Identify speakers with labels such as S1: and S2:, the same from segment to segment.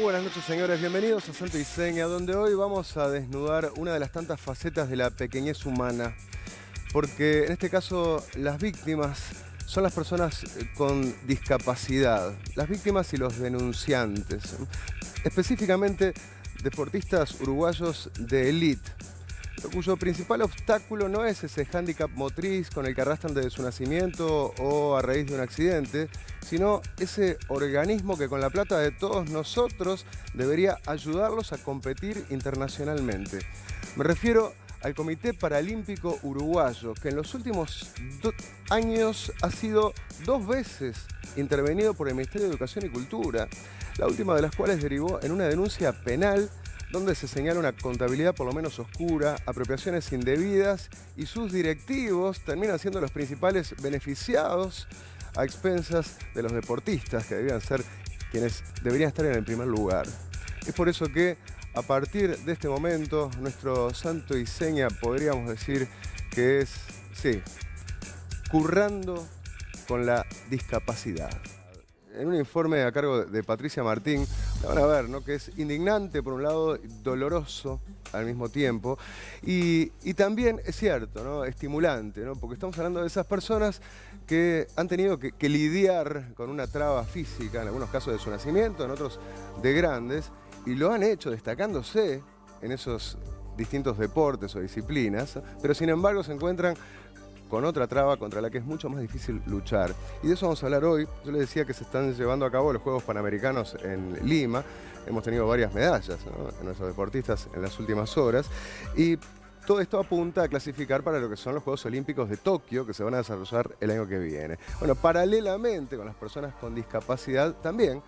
S1: buenas noches, señores. Bienvenidos a Santo y Seña, donde hoy vamos a desnudar una de las tantas facetas de la pequeñez humana. Porque en este caso, las víctimas son las personas con discapacidad. Las víctimas y los denunciantes. Específicamente, deportistas uruguayos de élite, cuyo principal obstáculo no es ese hándicap motriz con el que arrastran desde su nacimiento o a raíz de un accidente, sino ese organismo que con la plata de todos nosotros debería ayudarlos a competir internacionalmente. Me refiero al Comité Paralímpico Uruguayo, que en los últimos años ha sido 2 veces intervenido por el Ministerio de Educación y Cultura, la última de las cuales derivó en una denuncia penal donde se señala una contabilidad por lo menos oscura, apropiaciones indebidas y sus directivos terminan siendo los principales beneficiados a expensas de los deportistas, que debían ser quienes deberían estar en el primer lugar. Es por eso que a partir de este momento nuestro santo y seña podríamos decir que es, sí, currando con la discapacidad. En un informe a cargo de Patricia Martín, van a ver, ¿no?, que es indignante por un lado, doloroso al mismo tiempo, y también es cierto, ¿no?, estimulante, ¿no?, porque estamos hablando de esas personas que han tenido que lidiar con una traba física, en algunos casos de su nacimiento, en otros de grandes, y lo han hecho destacándose en esos distintos deportes o disciplinas, pero sin embargo se encuentran con otra traba contra la que es mucho más difícil luchar. Y de eso vamos a hablar hoy. Yo les decía que se están llevando a cabo los Juegos Panamericanos en Lima. Hemos tenido varias medallas, ¿no?, en nuestros deportistas en las últimas horas. Y todo esto apunta a clasificar para lo que son los Juegos Olímpicos de Tokio, que se van a desarrollar el año que viene. Bueno, paralelamente con las personas con discapacidad también,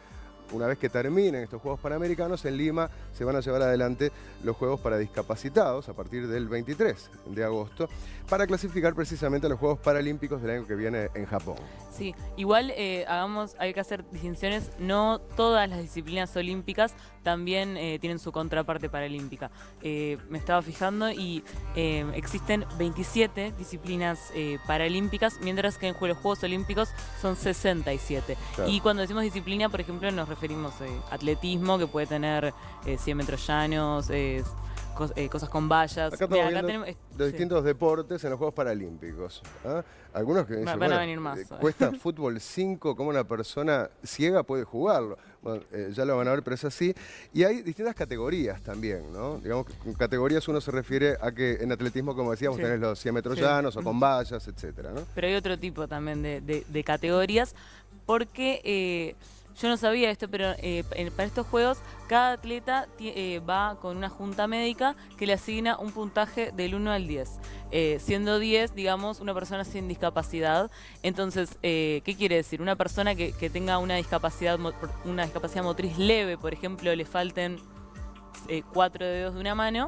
S1: una vez que terminen estos Juegos Panamericanos, en Lima se van a llevar adelante los Juegos para Discapacitados a partir del 23 de agosto para clasificar precisamente a los Juegos Paralímpicos del año que viene en Japón.
S2: Sí, igual hay que hacer distinciones, no todas las disciplinas olímpicas también tienen su contraparte paralímpica. Me estaba fijando y existen 27 disciplinas paralímpicas, mientras que en los Juegos Olímpicos son 67. Claro. Y cuando decimos disciplina, por ejemplo, nos referimos a atletismo, que puede tener 100 metros llanos, cosas con vallas.
S1: Acá estamos viendo los distintos deportes en los Juegos Paralímpicos. ¿Ah? Algunos que dicen,
S2: van a venir más.
S1: Cuesta fútbol 5, como una persona ciega puede jugarlo. Bueno, ya lo van a ver, pero es así. Y hay distintas categorías también, ¿no? Digamos que con categorías uno se refiere a que en atletismo, como decíamos, tenés los 100 metros llanos o con vallas, etcétera, ¿no?
S2: Pero hay otro tipo también de categorías, porque yo no sabía esto, pero para estos juegos cada atleta va con una junta médica que le asigna un puntaje del 1 al 10. Siendo 10, digamos, una persona sin discapacidad. Entonces, ¿qué quiere decir? Una persona que tenga una discapacidad motriz leve, por ejemplo, le falten 4 dedos de una mano,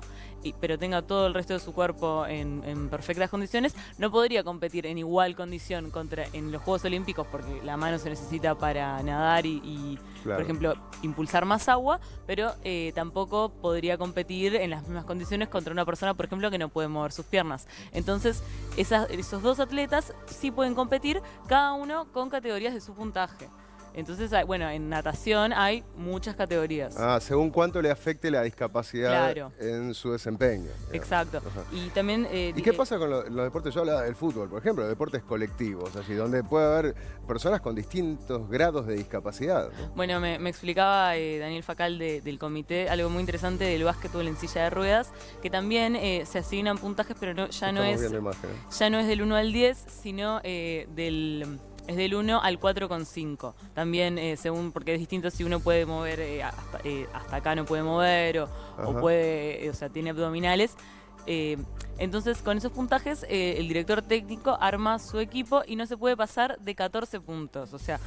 S2: pero tenga todo el resto de su cuerpo en perfectas condiciones, no podría competir en igual condición en los Juegos Olímpicos, porque la mano se necesita para nadar y claro, por ejemplo, impulsar más agua, pero tampoco podría competir en las mismas condiciones contra una persona, por ejemplo, que no puede mover sus piernas. Entonces, esos 2 atletas sí pueden competir, cada uno con categorías de su puntaje. Entonces, bueno, en natación hay muchas categorías.
S1: Según cuánto le afecte la discapacidad, claro, en su desempeño. Digamos.
S2: Exacto. Ajá. Y también...
S1: ¿Y qué pasa con los deportes? Yo hablaba del fútbol, por ejemplo, deportes colectivos, así, donde puede haber personas con distintos grados de discapacidad, ¿no?
S2: Bueno, me explicaba Daniel Facal del comité algo muy interesante del básquetbol en silla de ruedas, que también se asignan puntajes, pero ya no es del 1 al 10, sino es del 1 al 4,5. También, porque es distinto si uno puede mover, hasta acá no puede mover, o puede, tiene abdominales. Entonces, con esos puntajes, el director técnico arma su equipo y no se puede pasar de 14 puntos. O sea,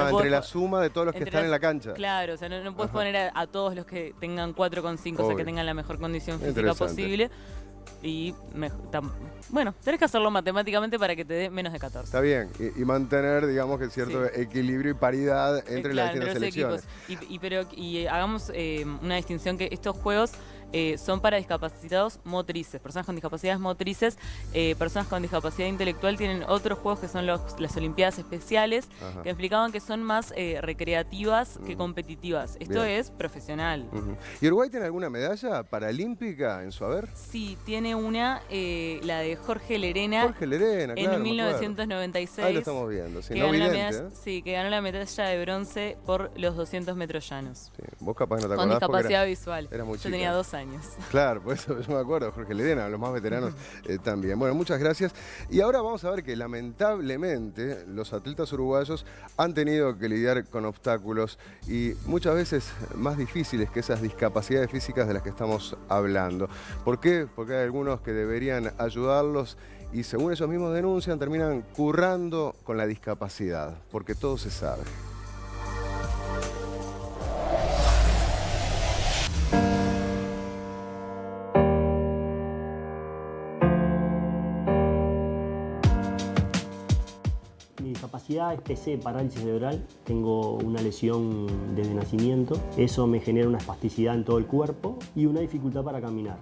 S1: entre la suma de todos los que están en la cancha.
S2: Claro, o sea, no puedes poner a todos los que tengan 4,5, o sea, que tengan la mejor condición física posible. Y bueno, tenés que hacerlo matemáticamente para que te dé menos de 14.
S1: Está bien, y mantener, digamos, que cierto equilibrio y paridad entre las distintas selecciones.
S2: Y hagamos una distinción, que estos juegos son para discapacitados motrices, personas con discapacidades motrices. Personas con discapacidad intelectual tienen otros juegos que son las Olimpiadas Especiales,
S1: Ajá.
S2: que explicaban que son más recreativas que competitivas. Esto
S1: Bien.
S2: es profesional.
S1: ¿Y Uruguay tiene alguna medalla paralímpica en su haber?
S2: Sí, tiene una, la de Jorge Lerena,
S1: Jorge Lerena, claro,
S2: en
S1: me acuerdo.
S2: 1996.
S1: Ahí lo estamos viendo, sí,
S2: que
S1: no
S2: ganó la
S1: vidente,
S2: medalla, sí, que ganó la medalla de bronce por los 200 metros llanos.
S1: Sí, vos capaz no te
S2: Con
S1: acordás porque
S2: discapacidad visual.
S1: era muy
S2: Yo
S1: chica.
S2: tenía 2 años.
S1: Claro, por eso yo me acuerdo, Jorge Lerena, los más veteranos también. Bueno, muchas gracias. Y ahora vamos a ver que lamentablemente los atletas uruguayos han tenido que lidiar con obstáculos y muchas veces más difíciles que esas discapacidades físicas de las que estamos hablando. ¿Por qué? Porque hay algunos que deberían ayudarlos y según ellos mismos denuncian, terminan currando con la discapacidad, porque todo se sabe.
S3: Mi discapacidad es PC, parálisis cerebral. Tengo una lesión desde nacimiento. Eso me genera una espasticidad en todo el cuerpo y una dificultad para caminar.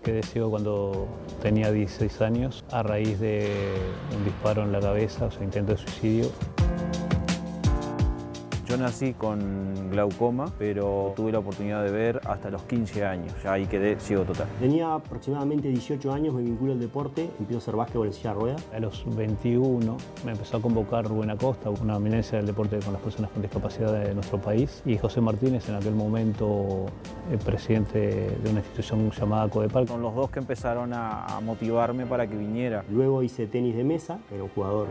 S4: Quedé ciego cuando tenía 16 años a raíz de un disparo en la cabeza, o sea, intento de suicidio.
S5: Yo nací con glaucoma, pero tuve la oportunidad de ver hasta los 15 años. Ya ahí quedé ciego total.
S3: Tenía aproximadamente 18 años, me vinculo al deporte, empiezo a hacer básquetbol en silla de ruedas.
S4: A los 21 me empezó a convocar Rubén Acosta, una eminencia del deporte con las personas con discapacidad de nuestro país, y José Martínez, en aquel momento el presidente de una institución llamada Codepar.
S5: Son los dos que empezaron a motivarme para que viniera.
S3: Luego hice tenis de mesa, era un jugador,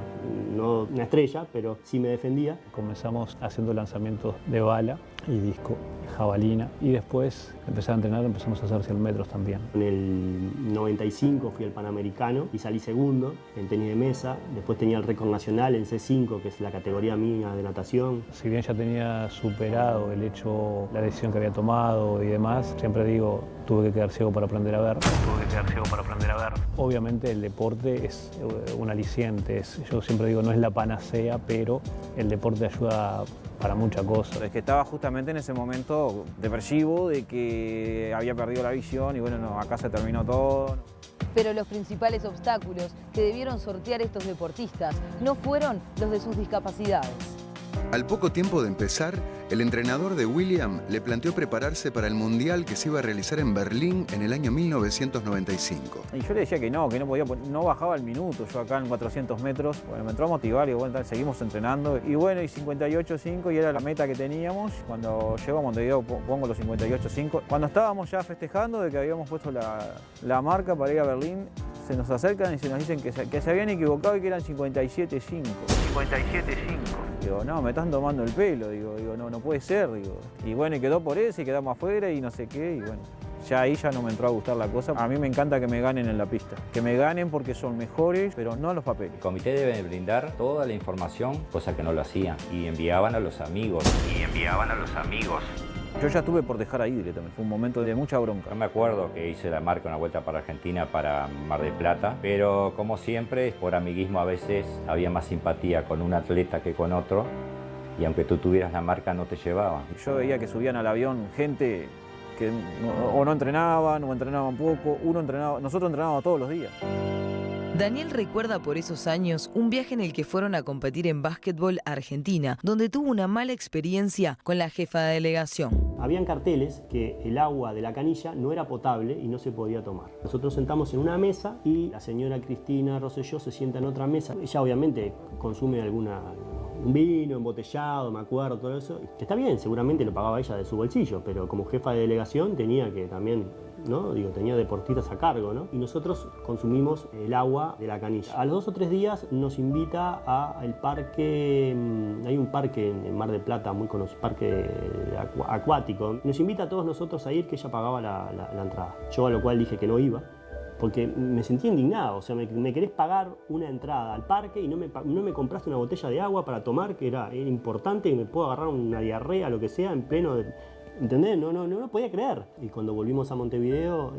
S3: no una estrella, pero sí me defendía.
S4: Comenzamos haciendo lanzamientos de bala y disco, jabalina, y después empecé a entrenar, empezamos a hacer 100 metros también.
S3: En el 95 fui al Panamericano y salí segundo en tenis de mesa. Después tenía el récord nacional en C5, que es la categoría mía de natación.
S4: Si bien ya tenía superado el hecho, la decisión que había tomado y demás, siempre digo, tuve que quedar ciego para aprender a ver. Obviamente el deporte es un aliciente, yo siempre digo, no es la panacea, pero el deporte ayuda para muchas cosas.
S5: Es que estaba justamente en ese momento depresivo de que había perdido la visión y bueno, no, acá se terminó todo.
S6: Pero los principales obstáculos que debieron sortear estos deportistas no fueron los de sus discapacidades.
S7: Al poco tiempo de empezar, el entrenador de William le planteó prepararse para el Mundial que se iba a realizar en Berlín en el año 1995.
S5: Y yo le decía que no podía, no bajaba el minuto, yo acá en 400 metros. Bueno, me entró a motivar y bueno, seguimos entrenando. Y bueno, y 58.5 y era la meta que teníamos. Cuando llego a Montevideo pongo los 58.5. Cuando estábamos ya festejando de que habíamos puesto la marca para ir a Berlín, se nos acercan y se nos dicen que se habían equivocado y que eran 57.5. 57.5. Digo, no, me están tomando el pelo, digo, no puede ser, digo. Y bueno, y quedó por eso y quedamos afuera y no sé qué, y bueno. Ya ahí ya no me entró a gustar la cosa. A mí me encanta que me ganen en la pista. Que me ganen porque son mejores, pero no los papeles.
S8: El comité debe brindar toda la información, cosa que no lo hacían. Y enviaban a los amigos.
S5: Yo ya estuve por dejar ahí directamente. Fue un momento de mucha bronca.
S8: Yo me acuerdo que hice la marca una vuelta para Argentina, para Mar del Plata, pero como siempre, por amiguismo a veces había más simpatía con un atleta que con otro, y aunque tú tuvieras la marca no te llevaban.
S5: Yo veía que subían al avión gente que o no entrenaban poco, nosotros entrenábamos todos los días.
S6: Daniel recuerda por esos años un viaje en el que fueron a competir en básquetbol a Argentina, donde tuvo una mala experiencia con la jefa de delegación.
S3: Habían carteles que el agua de la canilla no era potable y no se podía tomar. Nosotros nos sentamos en una mesa y la señora Cristina Rosselló se sienta en otra mesa. Ella obviamente consume un vino embotellado, me acuerdo, todo eso. Que está bien, seguramente lo pagaba ella de su bolsillo, pero como jefa de delegación tenía que también, ¿no? Tenía deportistas a cargo, ¿no? Y nosotros consumimos el agua de la canilla. A los 2 o 3 días nos invita al parque, hay un parque en Mar del Plata muy conocido, parque acuático. Nos invita a todos nosotros a ir, que ella pagaba la entrada. Yo a lo cual dije que no iba, porque me sentí indignado. O sea, me querés pagar una entrada al parque y no me compraste una botella de agua para tomar, que era importante, y me puedo agarrar una diarrea, lo que sea, en pleno ¿Entendés? No lo podía creer. Y cuando volvimos a Montevideo,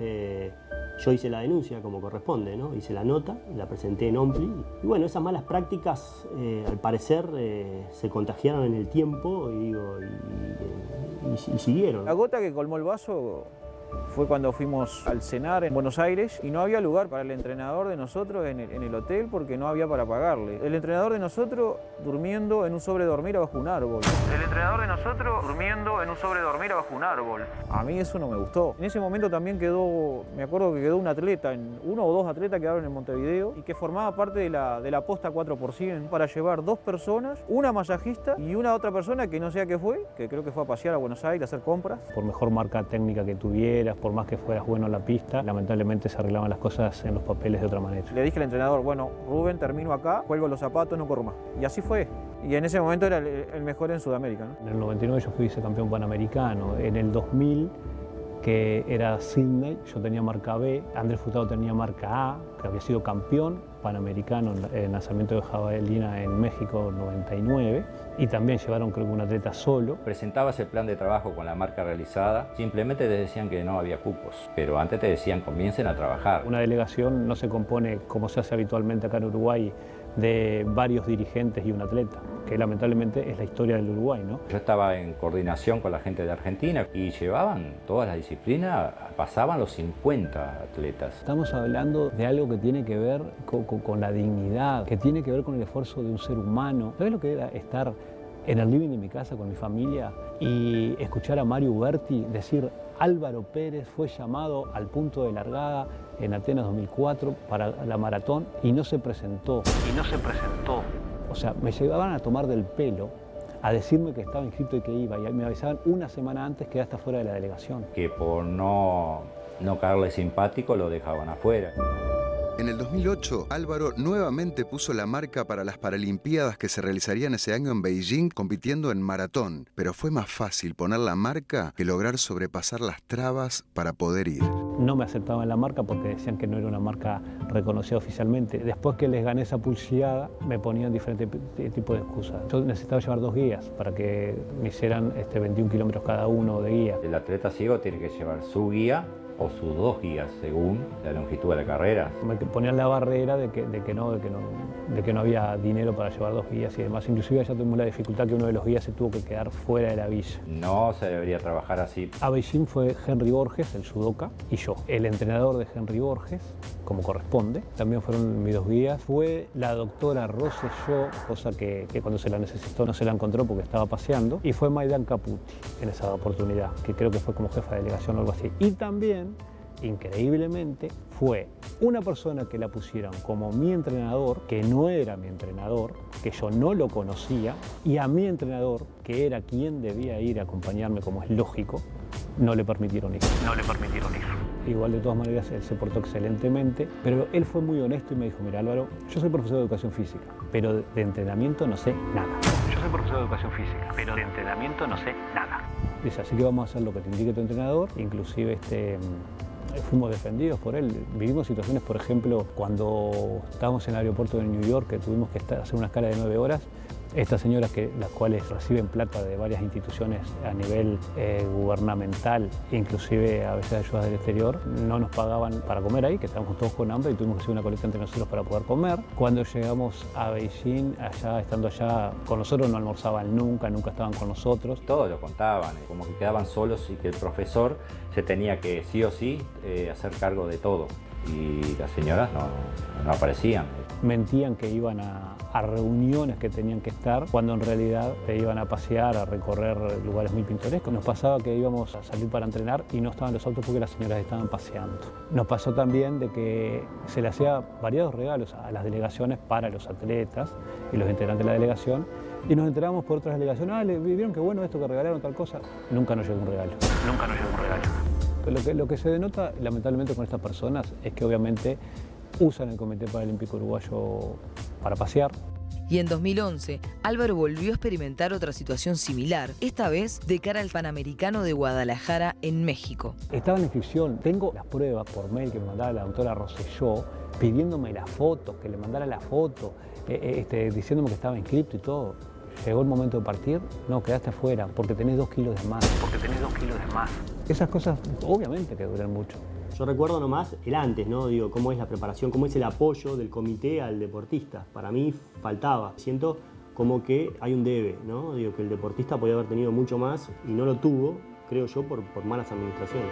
S3: yo hice la denuncia como corresponde, ¿no? Hice la nota, la presenté en OMPLI. Y bueno, esas malas prácticas, al parecer, se contagiaron en el tiempo y siguieron.
S5: La gota que colmó el vaso fue cuando fuimos al cenar en Buenos Aires y no había lugar para el entrenador de nosotros en el hotel porque no había para pagarle. El entrenador de nosotros durmiendo en un sobredormir abajo un árbol. El entrenador de nosotros durmiendo en un sobredormir abajo un árbol. A mí eso no me gustó. En ese momento también me acuerdo que quedó un atleta, uno o dos atletas quedaron en Montevideo y que formaba parte de la posta 4% para llevar 2 personas, una masajista y una otra persona que no sé a qué fue, que creo que fue a pasear a Buenos Aires a hacer compras.
S4: Por mejor marca técnica que tuvieras, por más que fueras bueno en la pista, lamentablemente se arreglaban las cosas en los papeles de otra manera.
S5: Le dije al entrenador, bueno, Rubén, termino acá, cuelgo los zapatos, no corro más. Y así fue. Y en ese momento era el mejor en Sudamérica, ¿no?
S4: En el 99 yo fui vicecampeón panamericano. En el 2000, que era Sydney, yo tenía marca B, Andrés Furtado tenía marca A, que había sido campeón panamericano en lanzamiento de jabalina en México 99, y también llevaron creo que un atleta solo.
S8: Presentabas el plan de trabajo con la marca realizada, simplemente te decían que no había cupos, pero antes te decían comiencen a trabajar.
S4: Una delegación no se compone, como se hace habitualmente acá en Uruguay, de varios dirigentes y un atleta, que lamentablemente es la historia del Uruguay, ¿no?
S8: Yo estaba en coordinación con la gente de Argentina y llevaban todas las disciplinas, pasaban los 50 atletas.
S4: Estamos hablando de algo que tiene que ver con la dignidad, que tiene que ver con el esfuerzo de un ser humano. ¿Sabes lo que era estar en el living de mi casa con mi familia y escuchar a Mario Berti decir Álvaro Pérez fue llamado al punto de largada en Atenas 2004 para la maratón y no se presentó? O sea, me llevaban a tomar del pelo, a decirme que estaba inscrito y que iba, y me avisaban una semana antes que ya está fuera de la delegación.
S8: Que por no caerle simpático lo dejaban afuera.
S7: En el 2008, Álvaro nuevamente puso la marca para las Paralimpiadas que se realizarían ese año en Beijing, compitiendo en maratón. Pero fue más fácil poner la marca que lograr sobrepasar las trabas para poder ir.
S4: No me aceptaban la marca porque decían que no era una marca reconocida oficialmente. Después que les gané esa pulseada, me ponían diferentes tipos de excusas. Yo necesitaba llevar 2 guías para que me hicieran 21 kilómetros cada uno de guía.
S8: El atleta ciego tiene que llevar su guía o sus 2 guías según la longitud de la carrera.
S4: Me ponían la barrera de que no había dinero para llevar 2 guías y demás. Inclusive ya tuvimos la dificultad que uno de los guías se tuvo que quedar fuera de la villa.
S8: No se debería trabajar así.
S4: A Beijing fue Henry Borges, el judoka, y yo. El entrenador de Henry Borges, como corresponde, también fueron mis 2 guías. Fue la doctora Rosselló, cosa que cuando se la necesitó no se la encontró porque estaba paseando. Y fue Maidan Caputi en esa oportunidad, que creo que fue como jefa de delegación o algo así. Y también, increíblemente, fue una persona que la pusieron como mi entrenador, que no era mi entrenador, que yo no lo conocía, y a mi entrenador, que era quien debía ir a acompañarme, como es lógico, no le permitieron ir. Igual, de todas maneras, él se portó excelentemente, pero él fue muy honesto y me dijo, mira Álvaro, yo soy profesor de educación física, pero de entrenamiento no sé nada. Dice, así que vamos a hacer lo que te indique tu entrenador, inclusive fuimos defendidos por él. Vivimos situaciones, por ejemplo, cuando estábamos en el aeropuerto de New York, que tuvimos que hacer una escala de 9 horas, estas señoras, las cuales reciben plata de varias instituciones a nivel gubernamental, inclusive a veces ayudas del exterior, no nos pagaban para comer ahí, que estábamos todos con hambre y tuvimos que hacer una colecta entre nosotros para poder comer. Cuando llegamos a Beijing, estando allá, con nosotros no almorzaban nunca estaban con nosotros.
S8: Todos lo contaban, como que quedaban solos y que el profesor se tenía que sí o sí hacer cargo de todo. Y las señoras no aparecían.
S4: Mentían que iban a reuniones que tenían que estar, cuando en realidad te iban a pasear, a recorrer lugares muy pintorescos. Nos pasaba que íbamos a salir para entrenar y no estaban los autos porque las señoras estaban paseando. Nos pasó también de que se le hacía variados regalos a las delegaciones para los atletas y los integrantes de la delegación, y nos enteramos por otras delegaciones, ¿vieron qué bueno esto que regalaron tal cosa? Nunca nos llegó un regalo. Lo que se denota, lamentablemente, con estas personas es que obviamente usan el Comité Paralímpico Uruguayo para pasear.
S6: Y en 2011, Álvaro volvió a experimentar otra situación similar, esta vez de cara al Panamericano de Guadalajara en México.
S4: Estaba en la inscripción, tengo las pruebas por mail que me mandaba la doctora Rosselló, pidiéndome la foto, que le mandara la foto, diciéndome que estaba inscrito y todo. llegó el momento de partir, no, quedaste afuera, porque tenés 2 kilos de más. Esas cosas, obviamente que duran mucho.
S3: Yo recuerdo nomás el antes, ¿no? Digo, cómo es la preparación, cómo es el apoyo del comité al deportista. Para mí faltaba. Siento como que hay un debe, ¿no? Digo, que el deportista podía haber tenido mucho más y no lo tuvo, creo yo, por malas administraciones.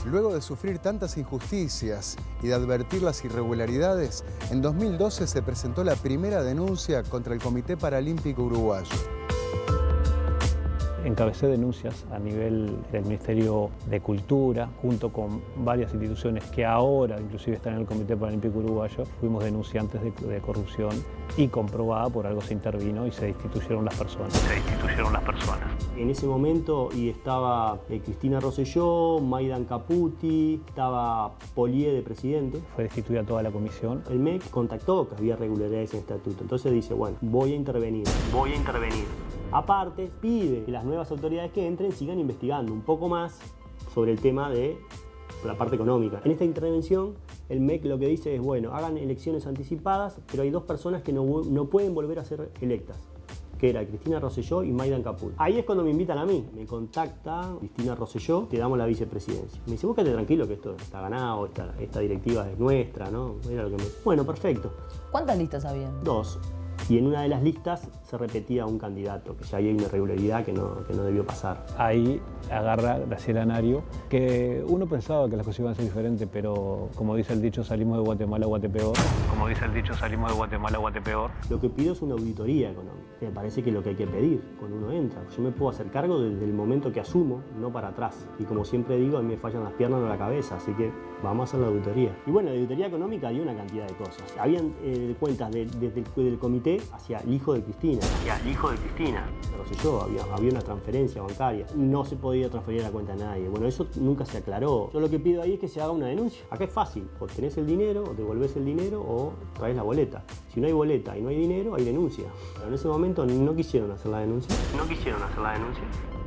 S1: Luego de sufrir tantas injusticias y de advertir las irregularidades, en 2012 se presentó la primera denuncia contra el Comité Paralímpico Uruguayo.
S4: Encabecé denuncias a nivel del Ministerio de Cultura, junto con varias instituciones que ahora inclusive están en el Comité Paralímpico Uruguayo. Fuimos denunciantes de corrupción y comprobada, por algo se intervino y se destituyeron las personas.
S3: En ese momento estaba Cristina Rosselló, Maidan Caputi, estaba Polié de presidente.
S4: Fue destituida toda la comisión.
S3: El MEC contactó que había irregularidades en el estatuto. Entonces dice, bueno, voy a intervenir. Aparte, pide que las nuevas autoridades que entren sigan investigando un poco más sobre el tema de la parte económica. En esta intervención, el MEC lo que dice es, bueno, hagan elecciones anticipadas, pero hay 2 personas que no pueden volver a ser electas, que era Cristina Rosselló y Maidan Capul. Ahí es cuando me invitan a mí. Me contacta Cristina Rosselló, te damos la vicepresidencia. Me dice, vos quédate tranquilo que esto está ganado, esta directiva es nuestra, ¿no? Era lo que me... Bueno, perfecto.
S6: ¿Cuántas listas habían?
S3: 2. Y en una de las listas se repetía un candidato, que ya hay una irregularidad que no debió pasar.
S4: Ahí agarra Graciela Nario, que uno pensaba que las cosas iban a ser diferentes, pero como dice el dicho, salimos de Guatemala a Guatepeor.
S3: Lo que pido es una auditoría económica. Me parece que es lo que hay que pedir cuando uno entra. Yo me puedo hacer cargo desde el momento que asumo, no para atrás. Y como siempre digo, a mí me fallan las piernas, no la cabeza, así que vamos a hacer la auditoría. Y bueno, la auditoría económica dio una cantidad de cosas. Habían cuentas desde el comité hacia el hijo de Cristina. Rosselló, había una transferencia bancaria. No se podía transferir a la cuenta de nadie. Bueno, eso nunca se aclaró. Yo lo que pido ahí es que se haga una denuncia. Acá es fácil. O tenés el dinero, o devolvés el dinero, o traes la boleta. Si no hay boleta y no hay dinero, hay denuncia. Pero en ese momento no quisieron hacer la denuncia.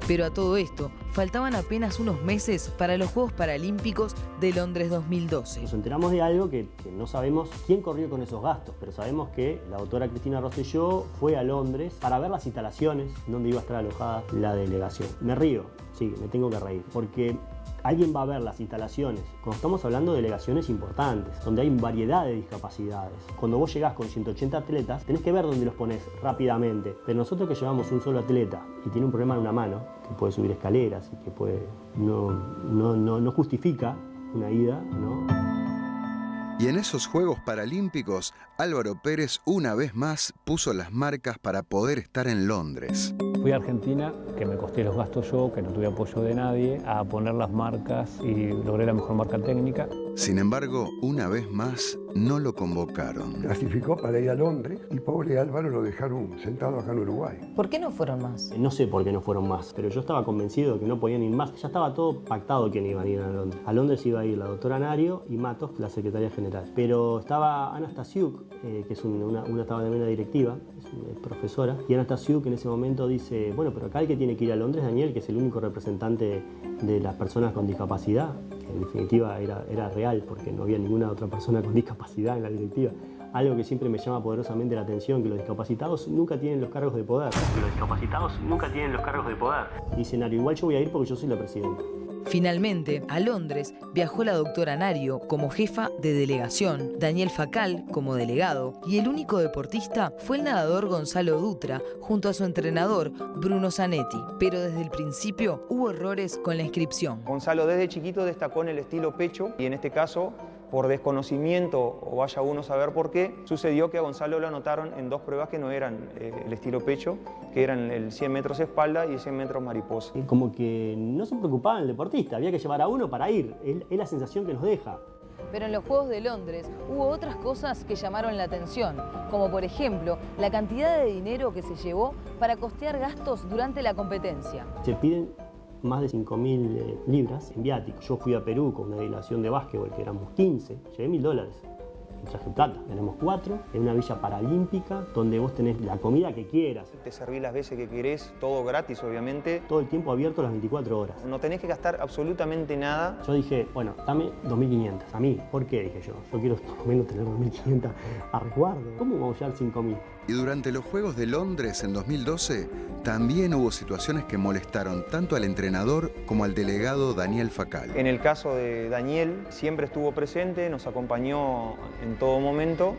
S6: Pero a todo esto, faltaban apenas unos meses para los Juegos Paralímpicos de Londres 2012.
S3: Nos enteramos de algo que no sabemos quién corrió con esos gastos, pero sabemos que la doctora Cristina Rosselló fue a Londres para ver las instalaciones donde iba a estar alojada la delegación. Me río, sí, me tengo que reír, porque alguien va a ver las instalaciones. Cuando estamos hablando de delegaciones importantes, donde hay variedad de discapacidades. Cuando vos llegás con 180 atletas, tenés que ver dónde los ponés rápidamente. Pero nosotros que llevamos un solo atleta y tiene un problema en una mano, que puede subir escaleras y que no justifica una ida, ¿no?
S7: Y en esos Juegos Paralímpicos, Álvaro Pérez una vez más puso las marcas para poder estar en Londres.
S4: Fui a Argentina, que me costé los gastos yo, que no tuve apoyo de nadie, a poner las marcas y logré la mejor marca técnica.
S7: Sin embargo, una vez más, no lo convocaron.
S9: Clasificó para ir a Londres y pobre Álvaro lo dejaron sentado acá en Uruguay.
S6: ¿Por qué no fueron más?
S3: No sé por qué no fueron más, pero yo estaba convencido de que no podían ir más. Ya estaba todo pactado quién iban a ir a Londres. A Londres iba a ir la doctora Nario y Matos, la secretaria general. Pero estaba Anastasiuk, que es una estaba también la directiva, es profesora, y Anastasiuk en ese momento dice, bueno, pero acá el que tiene que ir a Londres, Daniel, que es el único representante de las personas con discapacidad, que en definitiva era real, porque no había ninguna otra persona con discapacidad en la directiva. Algo que siempre me llama poderosamente la atención, que los discapacitados nunca tienen los cargos de poder. Dice Nario, igual yo voy a ir porque yo soy la presidenta.
S6: Finalmente, a Londres viajó la doctora Nario como jefa de delegación, Daniel Facal como delegado, y el único deportista fue el nadador Gonzalo Dutra, junto a su entrenador Bruno Zanetti. Pero desde el principio hubo errores con la inscripción.
S10: Gonzalo desde chiquito destacó en el estilo pecho y en este caso, por desconocimiento, o vaya uno a saber por qué, sucedió que a Gonzalo lo anotaron en 2 pruebas que no eran el estilo pecho, que eran el 100 metros espalda y el 100 metros mariposa.
S3: Como que no se preocupaba el deportista, había que llevar a uno para ir, es la sensación que nos deja.
S6: Pero en los Juegos de Londres hubo otras cosas que llamaron la atención, como por ejemplo la cantidad de dinero que se llevó para costear gastos durante la competencia.
S3: Se piden más de 5.000 libras en viáticos. Yo fui a Perú con una delegación de básquetbol, que éramos 15, llevé $1.000 traje plata. Tenemos 4 en una villa paralímpica donde vos tenés la comida que quieras.
S10: Te servís las veces que querés, todo gratis obviamente.
S3: Todo el tiempo abierto las 24 horas.
S10: No tenés que gastar absolutamente nada.
S3: Yo dije, bueno, dame 2.500. ¿A mí? ¿Por qué? Dije yo. Yo quiero por lo menos tener 2.500 a resguardo. ¿Cómo vamos a llevar 5.000?
S7: Y durante los Juegos de Londres en 2012, también hubo situaciones que molestaron tanto al entrenador como al delegado Daniel Facal.
S10: En el caso de Daniel, siempre estuvo presente, nos acompañó en todo momento.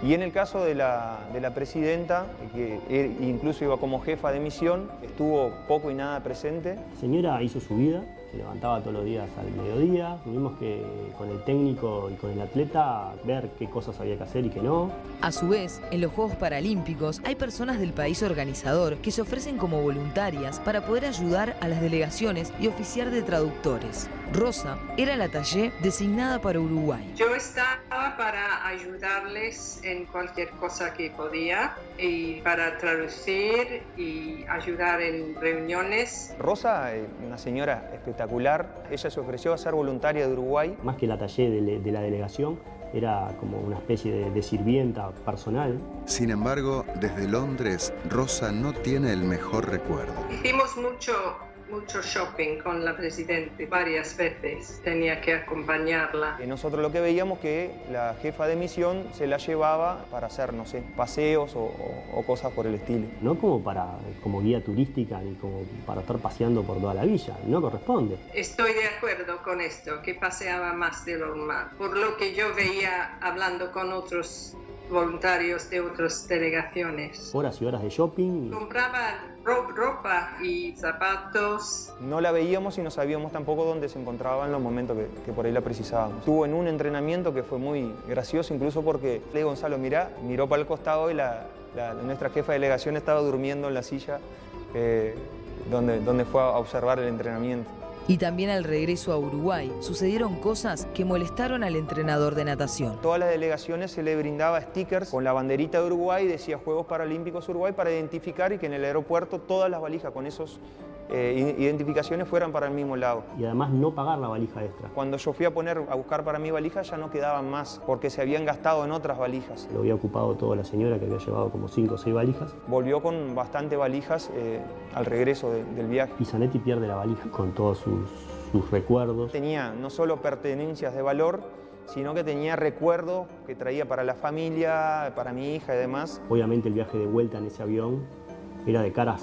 S10: Y en el caso de la presidenta, que incluso iba como jefa de misión, estuvo poco y nada presente.
S3: La señora hizo su vida, se levantaba todos los días al mediodía. Tuvimos que, con el técnico y con el atleta, ver qué cosas había que hacer y qué no.
S6: A su vez, en los Juegos Paralímpicos hay personas del país organizador que se ofrecen como voluntarias para poder ayudar a las delegaciones y oficiar de traductores. Rosa era la taller designada para Uruguay.
S11: Yo estaba para ayudarles en cualquier cosa que podía y para traducir y ayudar en reuniones.
S10: Rosa, una señora espectacular, ella se ofreció a ser voluntaria de Uruguay.
S3: Más que la taller de la delegación, era como una especie de sirvienta personal.
S7: Sin embargo, desde Londres, Rosa no tiene el mejor recuerdo.
S11: Hicimos mucho shopping con la presidenta, varias veces tenía que acompañarla.
S10: Nosotros lo que veíamos que la jefa de misión se la llevaba para hacer, no sé, paseos o cosas por el estilo.
S3: No como guía turística ni como para estar paseando por toda la villa, no corresponde.
S11: Estoy de acuerdo con esto, que paseaba más de lo normal. Por lo que yo veía hablando con otros voluntarios de otras delegaciones.
S3: Horas y horas de shopping.
S11: Compraban ropa y zapatos.
S10: No la veíamos y no sabíamos tampoco dónde se encontraba en los momentos que por ahí la precisábamos. Estuvo en un entrenamiento que fue muy gracioso, incluso porque le digo, Gonzalo, miró para el costado y nuestra jefa de delegación estaba durmiendo en la silla donde fue a observar el entrenamiento.
S6: Y también al regreso a Uruguay sucedieron cosas que molestaron al entrenador de natación.
S10: Todas las delegaciones se le brindaba stickers con la banderita de Uruguay, decía Juegos Paralímpicos Uruguay, para identificar y que en el aeropuerto todas las valijas con esos identificaciones fueran para el mismo lado.
S3: Y además no pagar la valija extra.
S10: Cuando yo fui a buscar para mi valija ya no quedaban más, porque se habían gastado en otras valijas.
S3: Lo había ocupado toda la señora, que había llevado como 5 o 6 valijas.
S10: Volvió con bastante valijas al regreso del viaje.
S3: Y Zanetti pierde la valija con todos sus recuerdos.
S10: Tenía no solo pertenencias de valor, sino que tenía recuerdos que traía para la familia, para mi hija y demás.
S3: Obviamente el viaje de vuelta en ese avión era de caras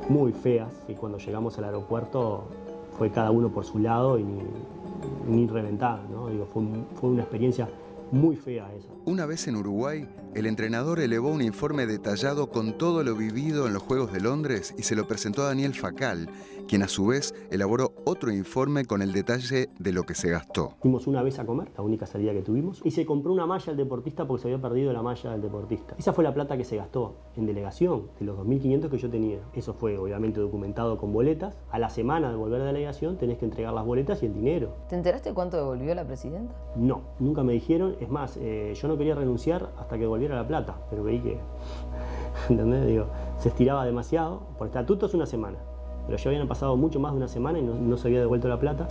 S3: muy feas, y cuando llegamos al aeropuerto fue cada uno por su lado y ni reventar, ¿no? Digo, fue una experiencia muy fea esa.
S7: Una vez en Uruguay, el entrenador elevó un informe detallado con todo lo vivido en los Juegos de Londres y se lo presentó a Daniel Facal, quien a su vez elaboró otro informe con el detalle de lo que se gastó.
S3: Fuimos una vez a comer, la única salida que tuvimos, y se compró una malla al deportista porque se había perdido la malla del deportista. Esa fue la plata que se gastó en delegación, de los 2.500 que yo tenía. Eso fue obviamente documentado con boletas. A la semana de volver a delegación tenés que entregar las boletas y el dinero.
S12: ¿Te enteraste cuánto devolvió la presidenta?
S3: No, nunca me dijeron. Es más, yo no quería renunciar hasta que devolviera la plata, pero veí que, ¿entendés? Digo, se estiraba demasiado. Por estatuto es una semana. Pero ya habían pasado mucho más de una semana y no se había devuelto la plata.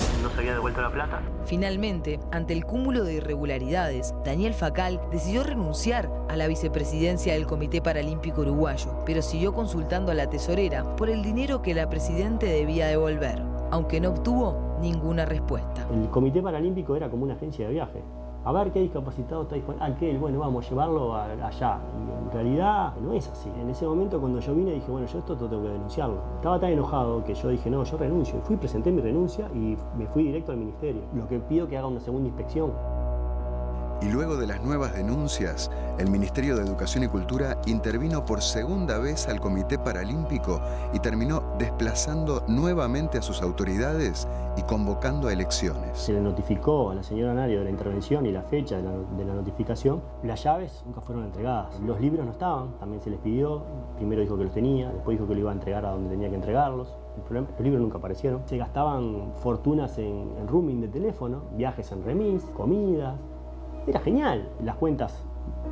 S6: Finalmente, ante el cúmulo de irregularidades, Daniel Facal decidió renunciar a la vicepresidencia del Comité Paralímpico Uruguayo, pero siguió consultando a la tesorera por el dinero que la presidenta debía devolver, aunque no obtuvo ninguna respuesta.
S3: El Comité Paralímpico era como una agencia de viaje. A ver qué discapacitado está disponible. Aquel, bueno, vamos a llevarlo allá. Y en realidad no es así. En ese momento cuando yo vine dije, bueno, yo esto tengo que denunciarlo. Estaba tan enojado que yo dije, no, yo renuncio. Y presenté mi renuncia y me fui directo al ministerio. Lo que pido es que haga una segunda inspección.
S7: Y luego de las nuevas denuncias, el Ministerio de Educación y Cultura intervino por segunda vez al Comité Paralímpico y terminó desplazando nuevamente a sus autoridades y convocando a elecciones.
S3: Se le notificó a la señora Nario de la intervención y la fecha de la notificación. Las llaves nunca fueron entregadas. Los libros no estaban, también se les pidió. Primero dijo que los tenía, después dijo que lo iba a entregar a donde tenía que entregarlos. Los libros nunca aparecieron. Se gastaban fortunas en roaming de teléfono, viajes en remis, comidas. Era genial. Las cuentas